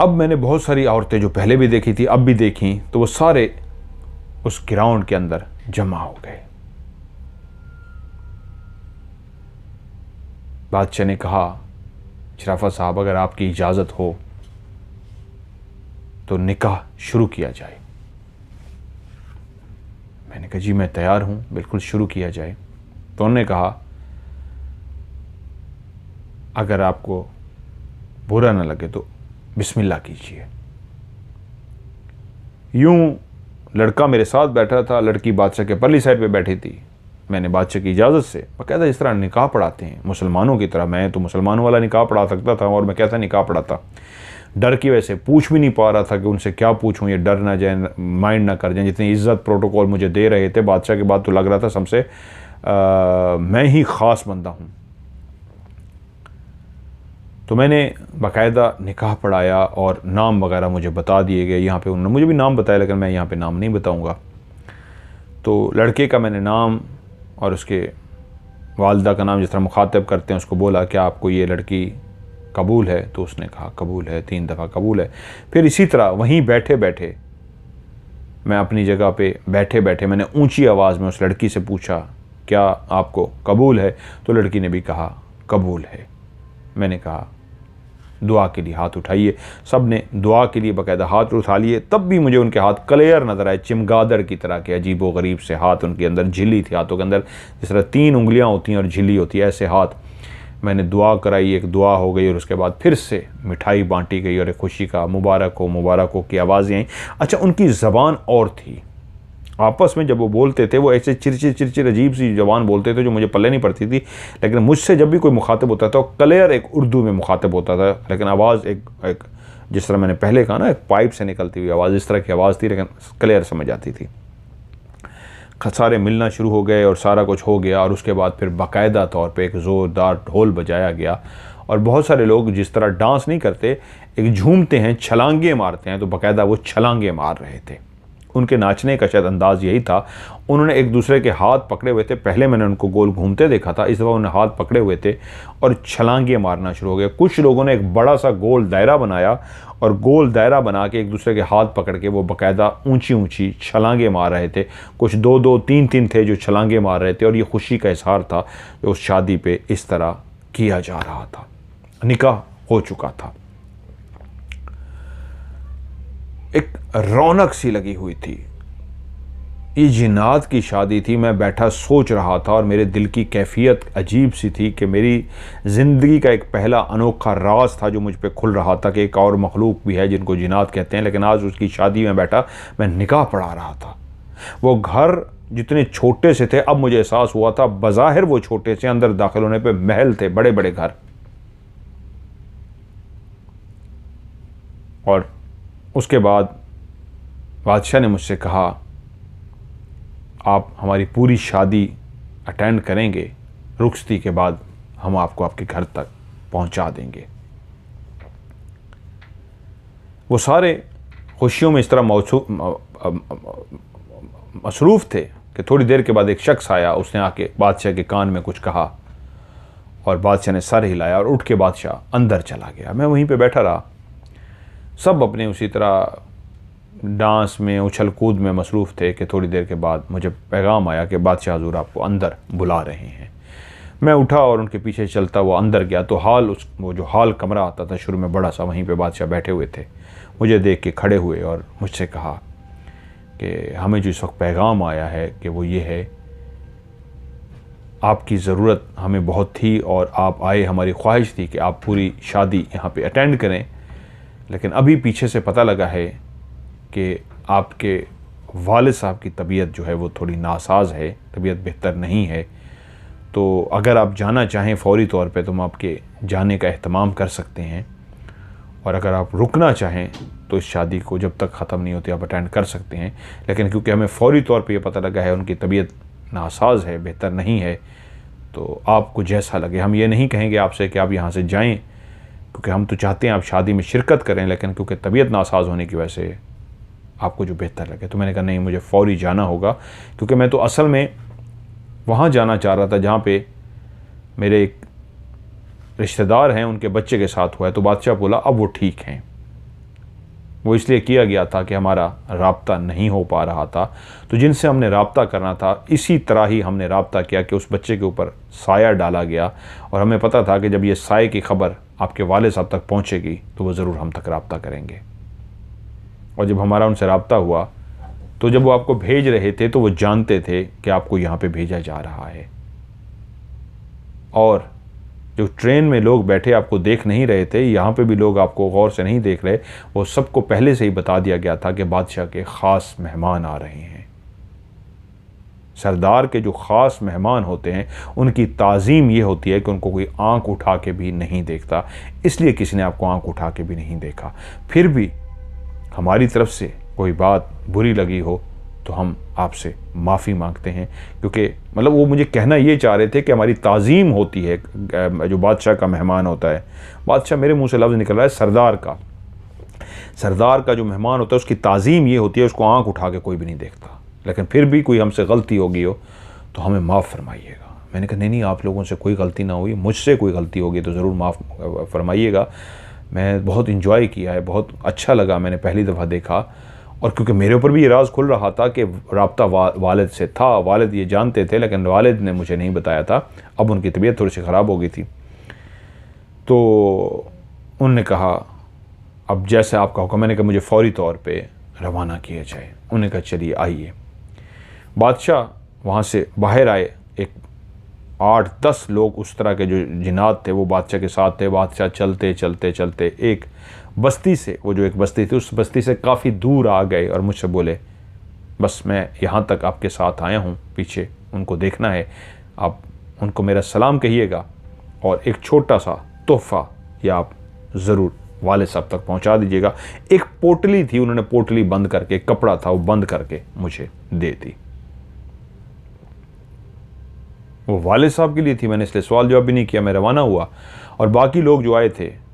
Speaker 1: अब मैंने बहुत सारी औरतें जो पहले भी देखी थी, अब भी देखी, तो वो सारे उस ग्राउंड के अंदर जमा हो गए। बादशाह ने कहा, शराफत साहब, अगर आपकी इजाज़त हो तो निकाह शुरू किया जाए। मैंने कहा जी मैं तैयार हूँ, बिल्कुल शुरू किया जाए। तो उन्होंने कहा अगर आपको बुरा ना लगे तो बिस्मिल्लाह कीजिए। यूं लड़का मेरे साथ बैठा था, लड़की बादशाह के परली साइड पे बैठी थी। मैंने बादशाह की इजाज़त से, बाकायदा इस तरह निकाह पढ़ाते हैं मुसलमानों की तरह, मैं तो मुसलमानों वाला निकाह पढ़ा सकता था, और मैं कैसा निकाह पढ़ाता, डर की वजह से पूछ भी नहीं पा रहा था कि उनसे क्या पूछूं, ये डर ना जाए, माइंड ना कर जाए। जितनी इज़्ज़त प्रोटोकॉल मुझे दे रहे थे बादशाह के बाद, तो लग रहा था सबसे मैं ही ख़ास बंदा हूँ। तो मैंने बाकायदा निकाह पढ़ाया और नाम वगैरह मुझे बता दिए गए। यहाँ पे उन्होंने मुझे भी नाम बताया, लेकिन मैं यहाँ पे नाम नहीं बताऊँगा। तो लड़के का मैंने नाम और उसके वालिदा का नाम जिस तरह मुखातब करते हैं उसको बोला, क्या आपको ये लड़की कबूल है? तो उसने कहा कबूल है, 3 दफ़ा कबूल है। फिर इसी तरह वहीं बैठे बैठे, मैं अपनी जगह पे बैठे बैठे मैंने ऊंची आवाज़ में उस लड़की से पूछा, क्या आपको कबूल है? तो लड़की ने भी कहा कबूल है। मैंने कहा दुआ के लिए हाथ उठाइए। सब ने दुआ के लिए बाकायदा हाथ उठा लिए। तब भी मुझे उनके हाथ क्लियर नज़र आए, चिमगादड़ की तरह के अजीब व गरीब से हाथ उनके अंदर, झिल्ली थी हाथों के अंदर, जिस तरह 3 उंगलियां होती हैं और झिल्ली होती है, ऐसे हाथ। मैंने दुआ कराई, एक दुआ हो गई, और उसके बाद फिर से मिठाई बांटी गई, और एक खुशी का मुबारक हो की आवाज़ें आई। अच्छा, उनकी ज़बान और थी, आपस में जब वो बोलते थे वो ऐसे चिरचिर अजीब सी ज़बान बोलते थे जो मुझे पल्ले नहीं पड़ती थी, लेकिन मुझसे जब भी कोई मुखातिब होता था वो क्लियर एक उर्दू में मुखातिब होता था, लेकिन आवाज़ एक जिस तरह मैंने पहले कहा ना, एक पाइप से निकलती हुई आवाज़, इस तरह की आवाज़ थी, लेकिन क्लियर समझ आती थी। सारे मिलना शुरू हो गए और सारा कुछ हो गया, और उसके बाद फिर बाकायदा तौर पर एक ज़ोरदार ढोल बजाया गया, और बहुत सारे लोग जिस तरह डांस नहीं करते, एक झूमते हैं, छलांगे मारते हैं, तो बाकायदा वो छलांगे मार रहे थे। उनके नाचने का शायद अंदाज़ यही था। उन्होंने एक दूसरे के हाथ पकड़े हुए थे, पहले मैंने उनको गोल घूमते देखा था, इस दफ़ा उन्होंने हाथ पकड़े हुए थे और छलांगे मारना शुरू हो गए। कुछ लोगों ने एक बड़ा सा गोल दायरा बनाया, और गोल दायरा बना के एक दूसरे के हाथ पकड़ के वो बाकायदा ऊंची ऊंची छलांगे मार रहे थे। कुछ 2-2, 3-3 थे जो छलांगे मार रहे थे, और ये खुशी का इजहार था जो उस शादी पे इस तरह किया जा रहा था। निकाह हो चुका था, एक रौनक सी लगी हुई थी। ये जिन्नात की शादी थी। मैं बैठा सोच रहा था, और मेरे दिल की कैफियत अजीब सी थी कि मेरी ज़िंदगी का एक पहला अनोखा राज था जो मुझ पे खुल रहा था कि एक और मखलूक भी है जिनको जिन्नात कहते हैं, लेकिन आज उसकी शादी में बैठा मैं निकाह पढ़ा रहा था। वो घर जितने छोटे से थे, अब मुझे एहसास हुआ था बज़ाहिर वो छोटे से, अंदर दाखिल होने पे महल थे, बड़े बड़े घर। और उसके बाद बादशाह ने मुझसे कहा, आप हमारी पूरी शादी अटेंड करेंगे, रुखसती के बाद हम आपको आपके घर तक पहुंचा देंगे। वो सारे खुशियों में इस तरह मसरूफ़ थे कि थोड़ी देर के बाद एक शख्स आया, उसने आके बादशाह के कान में कुछ कहा और बादशाह ने सर हिलाया और उठ के बादशाह अंदर चला गया। मैं वहीं पे बैठा रहा। सब अपने उसी तरह डांस में, उछल कूद में मसरूफ़ थे कि थोड़ी देर के बाद मुझे पैगाम आया कि बादशाह हुज़ूर आपको अंदर बुला रहे हैं। मैं उठा और उनके पीछे चलता वो अंदर गया तो वो जो हॉल कमरा आता था शुरू में बड़ा सा, वहीं पे बादशाह बैठे हुए थे। मुझे देख के खड़े हुए और मुझसे कहा कि हमें जो इस वक्त पैगाम आया है कि वो ये है, आपकी ज़रूरत हमें बहुत थी और आप आए, हमारी ख्वाहिश थी कि आप पूरी शादी यहाँ पे अटेंड करें, लेकिन अभी पीछे से पता लगा है कि आपके वालिद साहब की तबीयत जो है वो थोड़ी नासाज है, तबीयत बेहतर नहीं है। तो अगर आप जाना चाहें फ़ौरी तौर पे तो हम आपके जाने का एहतमाम कर सकते हैं, और अगर आप रुकना चाहें तो इस शादी को जब तक ख़त्म नहीं होती आप अटेंड कर सकते हैं। लेकिन क्योंकि हमें फ़ौरी तौर पे ये पता लगा है उनकी तबीयत नासाज है, बेहतर नहीं है, तो आपको जैसा लगे। हम ये नहीं कहेंगे आपसे कि आप यहाँ से जाएँ, क्योंकि हम तो चाहते हैं आप शादी में शिरकत करें, लेकिन क्योंकि तबीयत नासाज होने की वजह से आपको जो बेहतर लगे। तो मैंने कहा नहीं, मुझे फ़ौरी जाना होगा, क्योंकि मैं तो असल में वहाँ जाना चाह रहा था जहाँ पे मेरे एक रिश्तेदार हैं, उनके बच्चे के साथ हुआ है। तो बादशाह बोला अब वो ठीक हैं। वो इसलिए किया गया था कि हमारा राब्ता नहीं हो पा रहा था, तो जिनसे हमने राब्ता करना था इसी तरह ही हमने राब्ता किया कि उस बच्चे के ऊपर साया डाला गया, और हमें पता था कि जब ये साए की खबर आपके वालिद साहब तक पहुँचेगी तो वो ज़रूर हम तक राब्ता करेंगे। और जब हमारा उनसे राब्ता हुआ तो जब वो आपको भेज रहे थे तो वो जानते थे कि आपको यहाँ पे भेजा जा रहा है, और जो ट्रेन में लोग बैठे आपको देख नहीं रहे थे, यहाँ पे भी लोग आपको गौर से नहीं देख रहे, वो सबको पहले से ही बता दिया गया था कि बादशाह के ख़ास मेहमान आ रहे हैं। सरदार के जो ख़ास मेहमान होते हैं उनकी ताज़ीम ये होती है कि उनको कोई आंख उठा के भी नहीं देखता, इसलिए किसी ने आपको आंख उठा के भी नहीं देखा। फिर भी हमारी तरफ से कोई बात बुरी लगी हो तो हम आपसे माफ़ी मांगते हैं, क्योंकि मतलब वो मुझे कहना ये चाह रहे थे कि हमारी ताज़ीम होती है जो बादशाह का मेहमान होता है। बादशाह, मेरे मुंह से लफ्ज़ निकल रहा है, सरदार का जो मेहमान होता है उसकी ताज़ीम ये होती है उसको आंख उठा के कोई भी नहीं देखता। लेकिन फिर भी कोई हमसे गलती होगी हो तो हमें माफ़ फरमाइएगा। मैंने कहा नहीं, आप लोगों से कोई गलती ना हुई, मुझसे कोई गलती होगी तो ज़रूर माफ़ फरमाइएगा। मैं बहुत इंजॉय किया है, बहुत अच्छा लगा, मैंने पहली दफ़ा देखा। और क्योंकि मेरे ऊपर भी ये राज खुल रहा था कि राब्ता वालिद से था, वालिद ये जानते थे, लेकिन वालिद ने मुझे नहीं बताया था। अब उनकी तबीयत थोड़ी सी ख़राब हो गई थी, तो उन्होंने कहा अब जैसे आपका हुक्म। मैंने कहा मुझे फ़ौरी तौर पे रवाना किया जाए। उन्होंने कहा चलिए आइए। बादशाह वहाँ से बाहर आए, एक 8-10 लोग उस तरह के जो जिन्नात थे वो बादशाह के साथ थे। बादशाह चलते चलते चलते एक बस्ती से, वो जो एक बस्ती थी उस बस्ती से काफ़ी दूर आ गए और मुझसे बोले बस मैं यहाँ तक आपके साथ आया हूँ, पीछे उनको देखना है, आप उनको मेरा सलाम कहिएगा और एक छोटा सा तोहफ़ा या आप ज़रूर वालिद साहब तक पहुँचा दीजिएगा। एक पोटली थी, उन्होंने पोटली बंद करके, कपड़ा था वो बंद करके मुझे दे दी। वो वालिद साहब के लिए थी, मैंने इसलिए सवाल जवाब भी नहीं किया। मैं रवाना हुआ और बाकी लोग जो आए थे,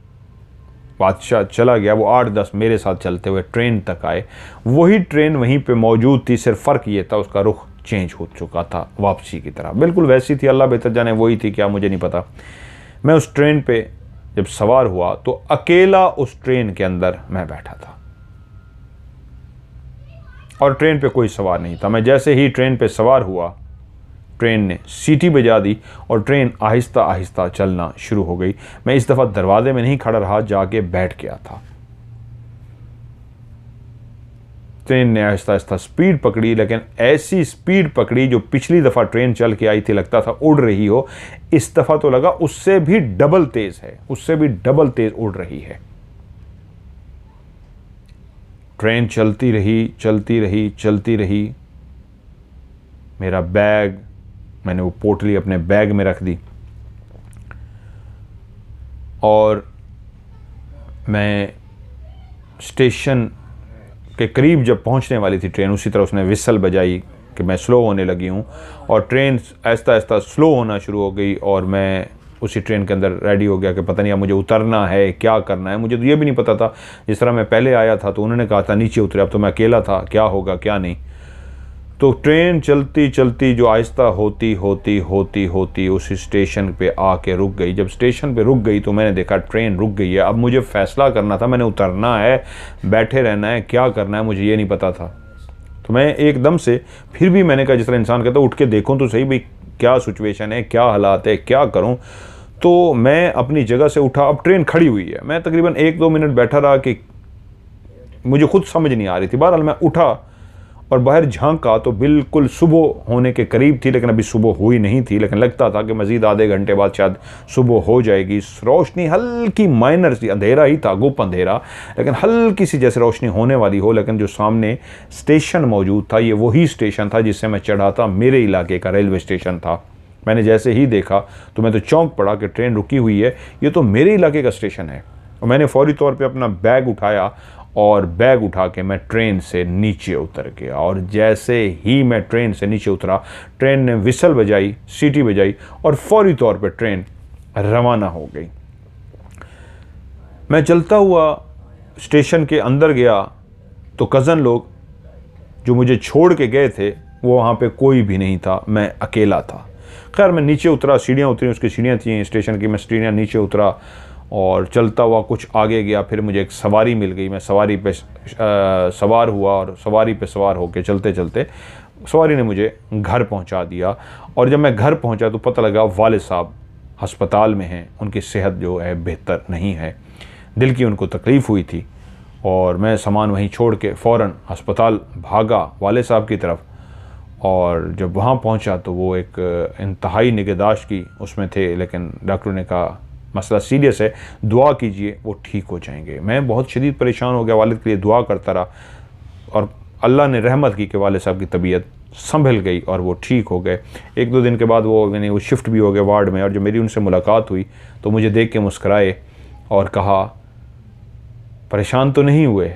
Speaker 1: बादशाह चला गया, वो 8-10 मेरे साथ चलते हुए ट्रेन तक आए। वही ट्रेन वहीं पे मौजूद थी, सिर्फ फ़र्क ये था उसका रुख चेंज हो चुका था, वापसी की तरह बिल्कुल वैसी थी। अल्लाह बेहतर जाने वही थी क्या, मुझे नहीं पता। मैं उस ट्रेन पे जब सवार हुआ तो अकेला उस ट्रेन के अंदर मैं बैठा था और ट्रेन पे कोई सवार नहीं था। मैं जैसे ही ट्रेन पे सवार हुआ, ट्रेन ने सीटी बजा दी और ट्रेन आहिस्ता आहिस्ता चलना शुरू हो गई। मैं इस दफ़ा दरवाजे में नहीं खड़ा रहा, जाके बैठ गया था। ट्रेन ने आहिस्ता आहिस्ता स्पीड पकड़ी, लेकिन ऐसी स्पीड पकड़ी जो पिछली दफ़ा ट्रेन चल के आई थी लगता था उड़ रही हो, इस दफ़ा तो लगा उससे भी डबल तेज़ है, उससे भी डबल तेज़ उड़ रही है। ट्रेन चलती रही चलती रही चलती रही, मेरा बैग, मैंने वो पोटली अपने बैग में रख दी और मैं स्टेशन के करीब जब पहुंचने वाली थी ट्रेन, उसी तरह उसने विसल बजाई कि मैं स्लो होने लगी हूं और ट्रेन आहिस्ता आहिस्ता स्लो होना शुरू हो गई और मैं उसी ट्रेन के अंदर रेडी हो गया कि पता नहीं अब मुझे उतरना है, क्या करना है। मुझे तो ये भी नहीं पता था, जिस तरह मैं पहले आया था तो उन्होंने कहा था नीचे उतरे, अब तो मैं अकेला था, क्या होगा क्या नहीं। तो ट्रेन चलती चलती जो आहिस्ता होती होती होती होती उस स्टेशन पे आके रुक गई। जब स्टेशन पे रुक गई तो मैंने देखा ट्रेन रुक गई है। अब मुझे फ़ैसला करना था, मैंने उतरना है, बैठे रहना है, क्या करना है, मुझे ये नहीं पता था। तो मैं एकदम से फिर भी मैंने कहा, जिस तरह इंसान कहता है उठ के देखूँ तो सही भाई क्या सिचुएशन है, क्या हालात है, क्या करूँ। तो मैं अपनी जगह से उठा, अब ट्रेन खड़ी हुई है, मैं तकरीबन 1-2 मिनट बैठा रहा कि मुझे खुद समझ नहीं आ रही थी। बहरहाल मैं उठा और बाहर झांका तो बिल्कुल सुबह होने के करीब थी, लेकिन अभी सुबह हुई नहीं थी, लेकिन लगता था कि मज़ीद आधे घंटे बाद शायद सुबह हो जाएगी। रोशनी हल्की माइनर सी, अंधेरा ही था, गुप अंधेरा, लेकिन हल्की सी जैसे रोशनी होने वाली हो। लेकिन जो सामने स्टेशन मौजूद था ये वही स्टेशन था जिससे मैं चढ़ा था, मेरे इलाके का रेलवे स्टेशन था। मैंने जैसे ही देखा तो मैं तो चौंक पड़ा कि ट्रेन रुकी हुई है, ये तो मेरे इलाके का स्टेशन है। और मैंने फौरी तौर पे अपना बैग उठाया और बैग उठा के मैं ट्रेन से नीचे उतर गया। और जैसे ही मैं ट्रेन से नीचे उतरा, ट्रेन ने विसल बजाई, सीटी बजाई और फौरी तौर पे ट्रेन रवाना हो गई। मैं चलता हुआ स्टेशन के अंदर गया तो कज़न लोग जो मुझे छोड़ के गए थे वो वहाँ पे कोई भी नहीं था, मैं अकेला था। खैर मैं नीचे उतरा, सीढ़ियाँ उतरी, उसकी सीढ़ियाँ थी स्टेशन की, मैं सीढ़ियाँ नीचे उतरा और चलता हुआ कुछ आगे गया। फिर मुझे एक सवारी मिल गई, मैं सवारी पे सवार हुआ और सवारी पे सवार होकर चलते चलते सवारी ने मुझे घर पहुंचा दिया। और जब मैं घर पहुंचा तो पता लगा वालिद साहब हस्पताल में हैं, उनकी सेहत जो है बेहतर नहीं है, दिल की उनको तकलीफ़ हुई थी। और मैं सामान वहीं छोड़ के फ़ौरन अस्पताल भागा वालिद साहब की तरफ। और जब वहाँ पहुँचा तो वो एक इंतहाई निगहदाश्त की उसमें थे, लेकिन डॉक्टर ने कहा मसला सीरियस है, दुआ कीजिए वो ठीक हो जाएंगे। मैं बहुत शदीद परेशान हो गया, वालिद के लिए दुआ करता रहा और अल्लाह ने रहमत की कि वालिद साहब की तबीयत संभल गई और वो ठीक हो गए। 1-2 दिन के बाद वो शिफ्ट भी हो गए वार्ड में। और जब मेरी उनसे मुलाकात हुई तो मुझे देख के मुस्कराए और कहा परेशान तो नहीं हुए।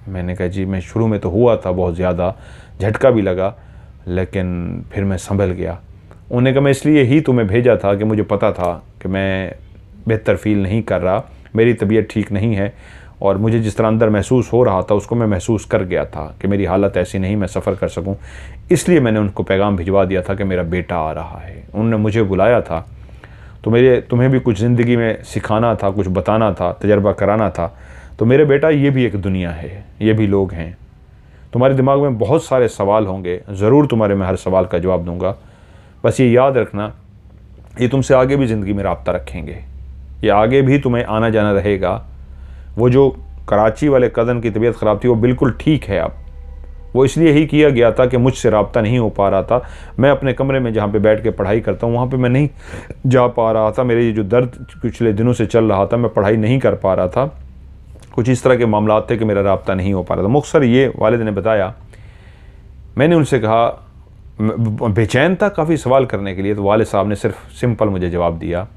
Speaker 1: मैंने कहा जी मैं शुरू में तो हुआ था, बहुत ज़्यादा झटका भी लगा, लेकिन फिर मैं संभल गया। उन्होंने कहा मैं इसलिए ही तुम्हें भेजा था कि मुझे पता था कि मैं बेहतर फील नहीं कर रहा, मेरी तबीयत ठीक नहीं है और मुझे जिस तरह अंदर महसूस हो रहा था उसको मैं महसूस कर गया था कि मेरी हालत ऐसी नहीं मैं सफ़र कर सकूं। इसलिए मैंने उनको पैगाम भिजवा दिया था कि मेरा बेटा आ रहा है। उन्होंने मुझे बुलाया था तो तुम्हें भी कुछ ज़िंदगी में सिखाना था, कुछ बताना था, तजर्बा कराना था। तो मेरे बेटा ये भी एक दुनिया है, ये भी लोग हैं। तुम्हारे दिमाग में बहुत सारे सवाल होंगे, ज़रूर तुम्हारे मैं हर सवाल का जवाब दूँगा। बस ये याद रखना ये तुमसे आगे भी ज़िंदगी में रब्ता रखेंगे, ये आगे भी तुम्हें आना जाना रहेगा। वो जो कराची वाले कज़न की तबीयत ख़राब थी वो बिल्कुल ठीक है अब, वो इसलिए ही किया गया था कि मुझसे रब्ता नहीं हो पा रहा था। मैं अपने कमरे में जहाँ पे बैठ के पढ़ाई करता हूँ वहाँ पे मैं नहीं जा पा रहा था। मेरे ये जो दर्द पिछले दिनों से चल रहा था, मैं पढ़ाई नहीं कर पा रहा था, कुछ इस तरह के मामलात थे कि मेरा रब्ता नहीं हो पा रहा था। मुख्तसर ये वालिद ने बताया। मैंने उनसे कहा, बेचैन था काफ़ी सवाल करने के लिए, तो वालिद साहब ने सिर्फ सिंपल मुझे जवाब दिया,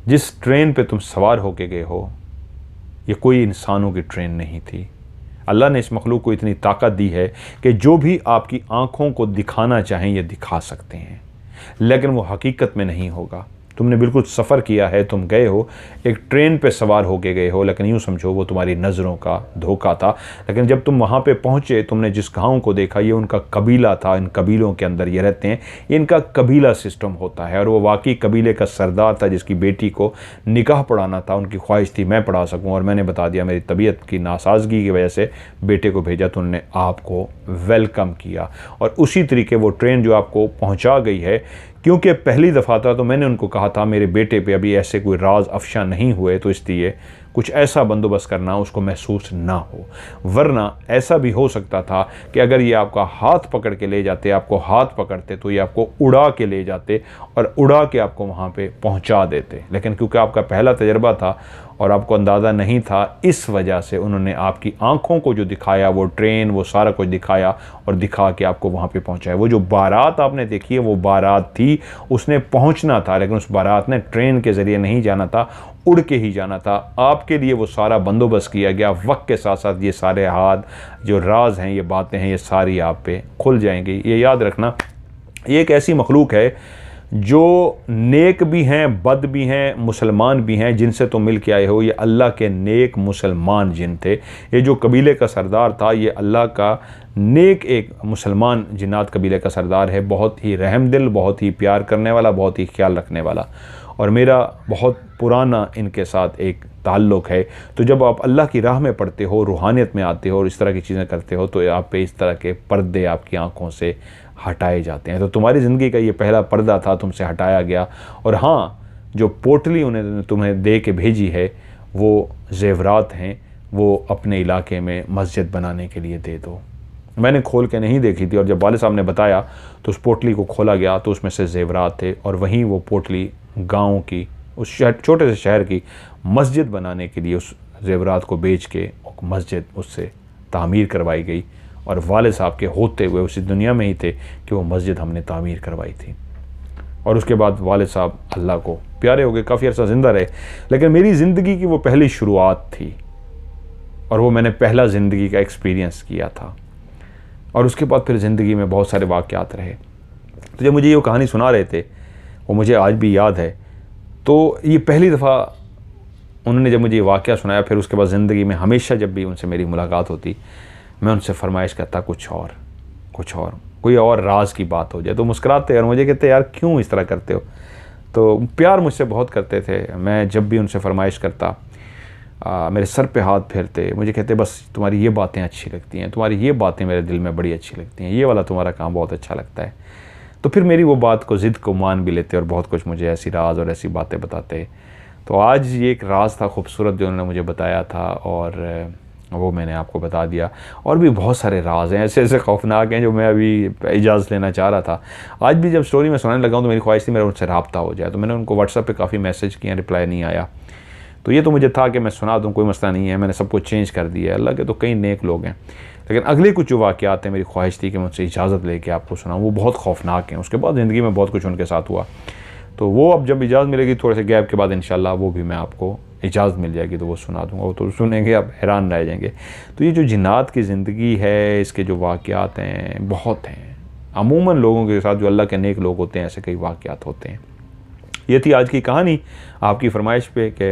Speaker 1: जिस ट्रेन पे तुम सवार होके गए हो ये कोई इंसानों की ट्रेन नहीं थी। अल्लाह ने इस मखलूक को इतनी ताकत दी है कि जो भी आपकी आँखों को दिखाना चाहें ये दिखा सकते हैं, लेकिन वो हकीकत में नहीं होगा। तुमने बिल्कुल सफ़र किया है, तुम गए हो एक ट्रेन पे सवार होके गए हो, लेकिन यूँ समझो वो तुम्हारी नज़रों का धोखा था। लेकिन जब तुम वहाँ पे पहुँचे, तुमने जिस गाँव को देखा ये उनका कबीला था, इन कबीलों के अंदर ये रहते हैं, ये इनका कबीला सिस्टम होता है। और वो वाकई कबीले का सरदार था जिसकी बेटी को निकाह पढ़ाना था, उनकी ख्वाहिश थी मैं पढ़ा सकूँ। और मैंने बता दिया मेरी तबीयत की नासाजगी की वजह से बेटे को भेजा, तो उन्होंने आपको वेलकम किया। और उसी तरीके वो ट्रेन जो आपको पहुँचा गई है, क्योंकि पहली दफ़ा था तो मैंने उनको कहा था मेरे बेटे पे अभी ऐसे कोई राज अफशा नहीं हुए, तो इसलिए कुछ ऐसा बंदोबस्त करना उसको महसूस ना हो। वरना ऐसा भी हो सकता था कि अगर ये आपका हाथ पकड़ के ले जाते, आपको हाथ पकड़ते, तो ये आपको उड़ा के ले जाते और उड़ा के आपको वहाँ पे पहुँचा देते। लेकिन क्योंकि आपका पहला तजर्बा था और आपको अंदाज़ा नहीं था, इस वजह से उन्होंने आपकी आंखों को जो दिखाया, वो ट्रेन, वो सारा कुछ दिखाया और दिखा के आपको वहाँ पे पहुँचाया। वो जो बारात आपने देखी है वो बारात थी, उसने पहुँचना था, लेकिन उस बारात ने ट्रेन के ज़रिए नहीं जाना था, उड़ के ही जाना था। आपके लिए वो सारा बंदोबस्त किया गया। वक्त के साथ साथ ये सारे हाथ जो राज हैं, ये बातें हैं, ये सारी आप पे खुल जाएंगी। ये याद रखना, ये एक ऐसी मखलूक है जो नेक भी हैं, बद भी हैं, मुसलमान भी हैं। जिनसे तुम मिल के आए हो, ये अल्लाह के नेक मुसलमान जिन थे। ये जो कबीले का सरदार था, ये अल्लाह का नेक एक मुसलमान जिन्नात कबीले का सरदार है। बहुत ही रहमदिल, बहुत ही प्यार करने वाला, बहुत ही ख्याल रखने वाला, और मेरा बहुत पुराना इनके साथ एक ताल्लुक़ है। तो जब आप अल्लाह की राह में पढ़ते हो, रूहानियत में आते हो और इस तरह की चीज़ें करते हो, तो आप पे इस तरह के पर्दे आपकी आंखों से हटाए जाते हैं। तो तुम्हारी ज़िंदगी का ये पहला पर्दा था, तुमसे हटाया गया। और हाँ, जो पोटली उन्हें तुम्हें दे के भेजी है, वो ज़ेवरात हैं, वो अपने इलाके में मस्जिद बनाने के लिए दे दो। मैंने खोल के नहीं देखी थी, और जब वाले साहब ने बताया तो उस पोटली को खोला गया तो उसमें से ज़ेवरात थे, और वहीं वो पोटली गाँव की, उस शहर, छोटे से शहर की मस्जिद बनाने के लिए उस ज़ेवरात को बेच के मस्जिद उससे तामीर करवाई गई। और वाले साहब के होते हुए उसी दुनिया में ही थे कि वो मस्जिद हमने तामीर करवाई थी। और उसके बाद वाले साहब अल्लाह को प्यारे हो गए, काफ़ी अर्सा ज़िंदा रहे। लेकिन मेरी ज़िंदगी की वो पहली शुरुआत थी, और वो मैंने पहला ज़िंदगी का एक्सपीरियंस किया था। और उसके बाद फिर ज़िंदगी में बहुत सारे वाक़यात रहे। तो जब मुझे ये कहानी सुना रहे थे, वो मुझे आज भी याद है। तो ये पहली दफ़ा उन्होंने जब मुझे ये वाक़या सुनाया, फिर उसके बाद ज़िंदगी में हमेशा जब भी उनसे मेरी मुलाकात होती, मैं उनसे फरमाइश करता कुछ और, कोई और राज की बात हो जाए। तो मुस्कुराते और मुझे कहते यार क्यों इस तरह करते हो। तो प्यार मुझसे बहुत करते थे। मैं जब भी उनसे फरमाइश करता, मेरे सर पे हाथ फेरते, मुझे कहते बस तुम्हारी ये बातें अच्छी लगती हैं, तुम्हारी ये बातें मेरे दिल में बड़ी अच्छी लगती हैं, ये वाला तुम्हारा काम बहुत अच्छा लगता है। तो फिर मेरी वो बात को ज़िद को मान भी लेते और बहुत कुछ मुझे ऐसी राज और ऐसी बातें बताते। तो आज ये एक राज था खूबसूरत जो उन्होंने मुझे बताया था, और वो मैंने आपको बता दिया। और भी बहुत सारे राज हैं ऐसे ऐसे खौफनाक हैं जो मैं अभी इजाज़त लेना चाह रहा था। आज भी जब स्टोरी में सुनाने लगा हूँ तो मेरी ख्वाहिश थी मेरा उनसे रब्ता हो जाए। तो मैंने उनको व्हाट्सएप पे काफ़ी मैसेज किए, रिप्लाई नहीं आया। तो ये तो मुझे था कि मैं सुना दूँ, कोई मसला नहीं है, मैंने सब कुछ चेंज कर दिया है। अल्लाह के तो कई नेक लोग हैं। लेकिन अगले कुछ जो वाक़यात हैं, मेरी ख्वाहिश थी कि मैं उनसे इजाज़त लेके आपको सुनाऊँ, वो बहुत खौफनाक हैं। उसके बाद ज़िंदगी में बहुत कुछ उनके साथ हुआ। तो वो अब जब इजाज़त मिलेगी थोड़े से गैप के बाद इंशाल्लाह वो भी मैं आपको इजाज़त मिल जाएगी तो वो सुना दूँगा। वो तो सुनेंगे आप हैरान रह जाएंगे। तो ये जो जिन्नात की ज़िंदगी है, इसके जो वाक़यात हैं बहुत हैं। अमूमन लोगों के साथ जो अल्लाह के नेक लोग होते हैं, ऐसे कई वाक़यात होते हैं। ये थी आज की कहानी आपकी फरमाइश पे कि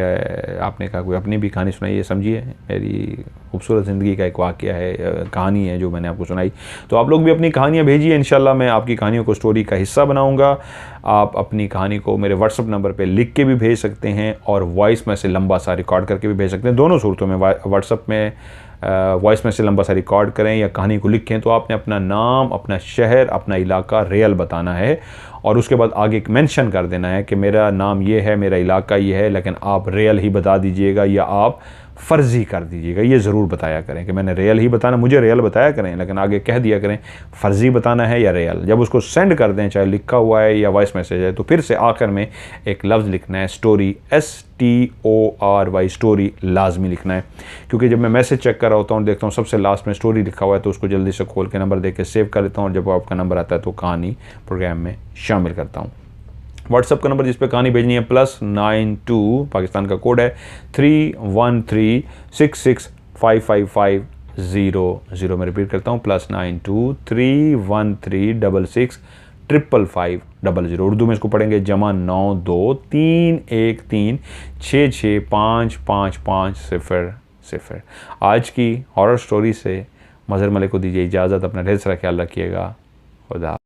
Speaker 1: आपने कहा कोई अपनी भी कहानी सुनाइए। समझिए मेरी खूबसूरत ज़िंदगी का एक वाक़या है, कहानी है जो मैंने आपको सुनाई। तो आप लोग भी अपनी कहानियाँ भेजिए, इंशाल्लाह मैं आपकी कहानियों को स्टोरी का हिस्सा बनाऊंगा। आप अपनी कहानी को मेरे व्हाट्सअप नंबर पे लिख के भी भेज सकते हैं और वॉइस में से लंबा सा रिकॉर्ड करके भी भेज सकते हैं। दोनों सूरतों में व्हाट्सअप में वॉइस में से लंबा सा रिकॉर्ड करें या कहानी को लिखें तो आपने अपना नाम, अपना शहर, अपना इलाका रियल बताना है और उसके बाद आगे मेंशन कर देना है कि मेरा नाम ये है, मेरा इलाका ये है, लेकिन आप रियल ही बता दीजिएगा या आप फ़र्ज़ी कर दीजिएगा। ये ज़रूर बताया करें कि मैंने रियल ही बताना, मुझे रियल बताया करें, लेकिन आगे कह दिया करें फ़र्ज़ी बताना है या रियल। जब उसको सेंड कर दें, चाहे लिखा हुआ है या वॉइस मैसेज है, तो फिर से आखिर में एक लफ्ज़ लिखना है स्टोरी, STORY, स्टोरी लाजमी लिखना है। क्योंकि जब मैं मैसेज चेक कर रहा होता हूँ, देखता हूँ सबसे लास्ट में स्टोरी लिखा हुआ है, तो उसको जल्दी से खोल के नंबर दे के सेव कर लेता हूँ और जब आपका नंबर आता है तो कहानी प्रोग्राम में शामिल करता हूँ। व्हाट्सअप का नंबर जिस पे कहानी भेजनी है +92, पाकिस्तान का कोड है 313665550। मैं रिपीट करता हूँ +92 31366 55500। उर्दू में इसको पढ़ेंगे _933136655500। आज की हॉरर स्टोरी से मज़हर मलिक को दीजिए इजाज़त। अपना ढेर सारा ख्याल रखिएगा। खुदा।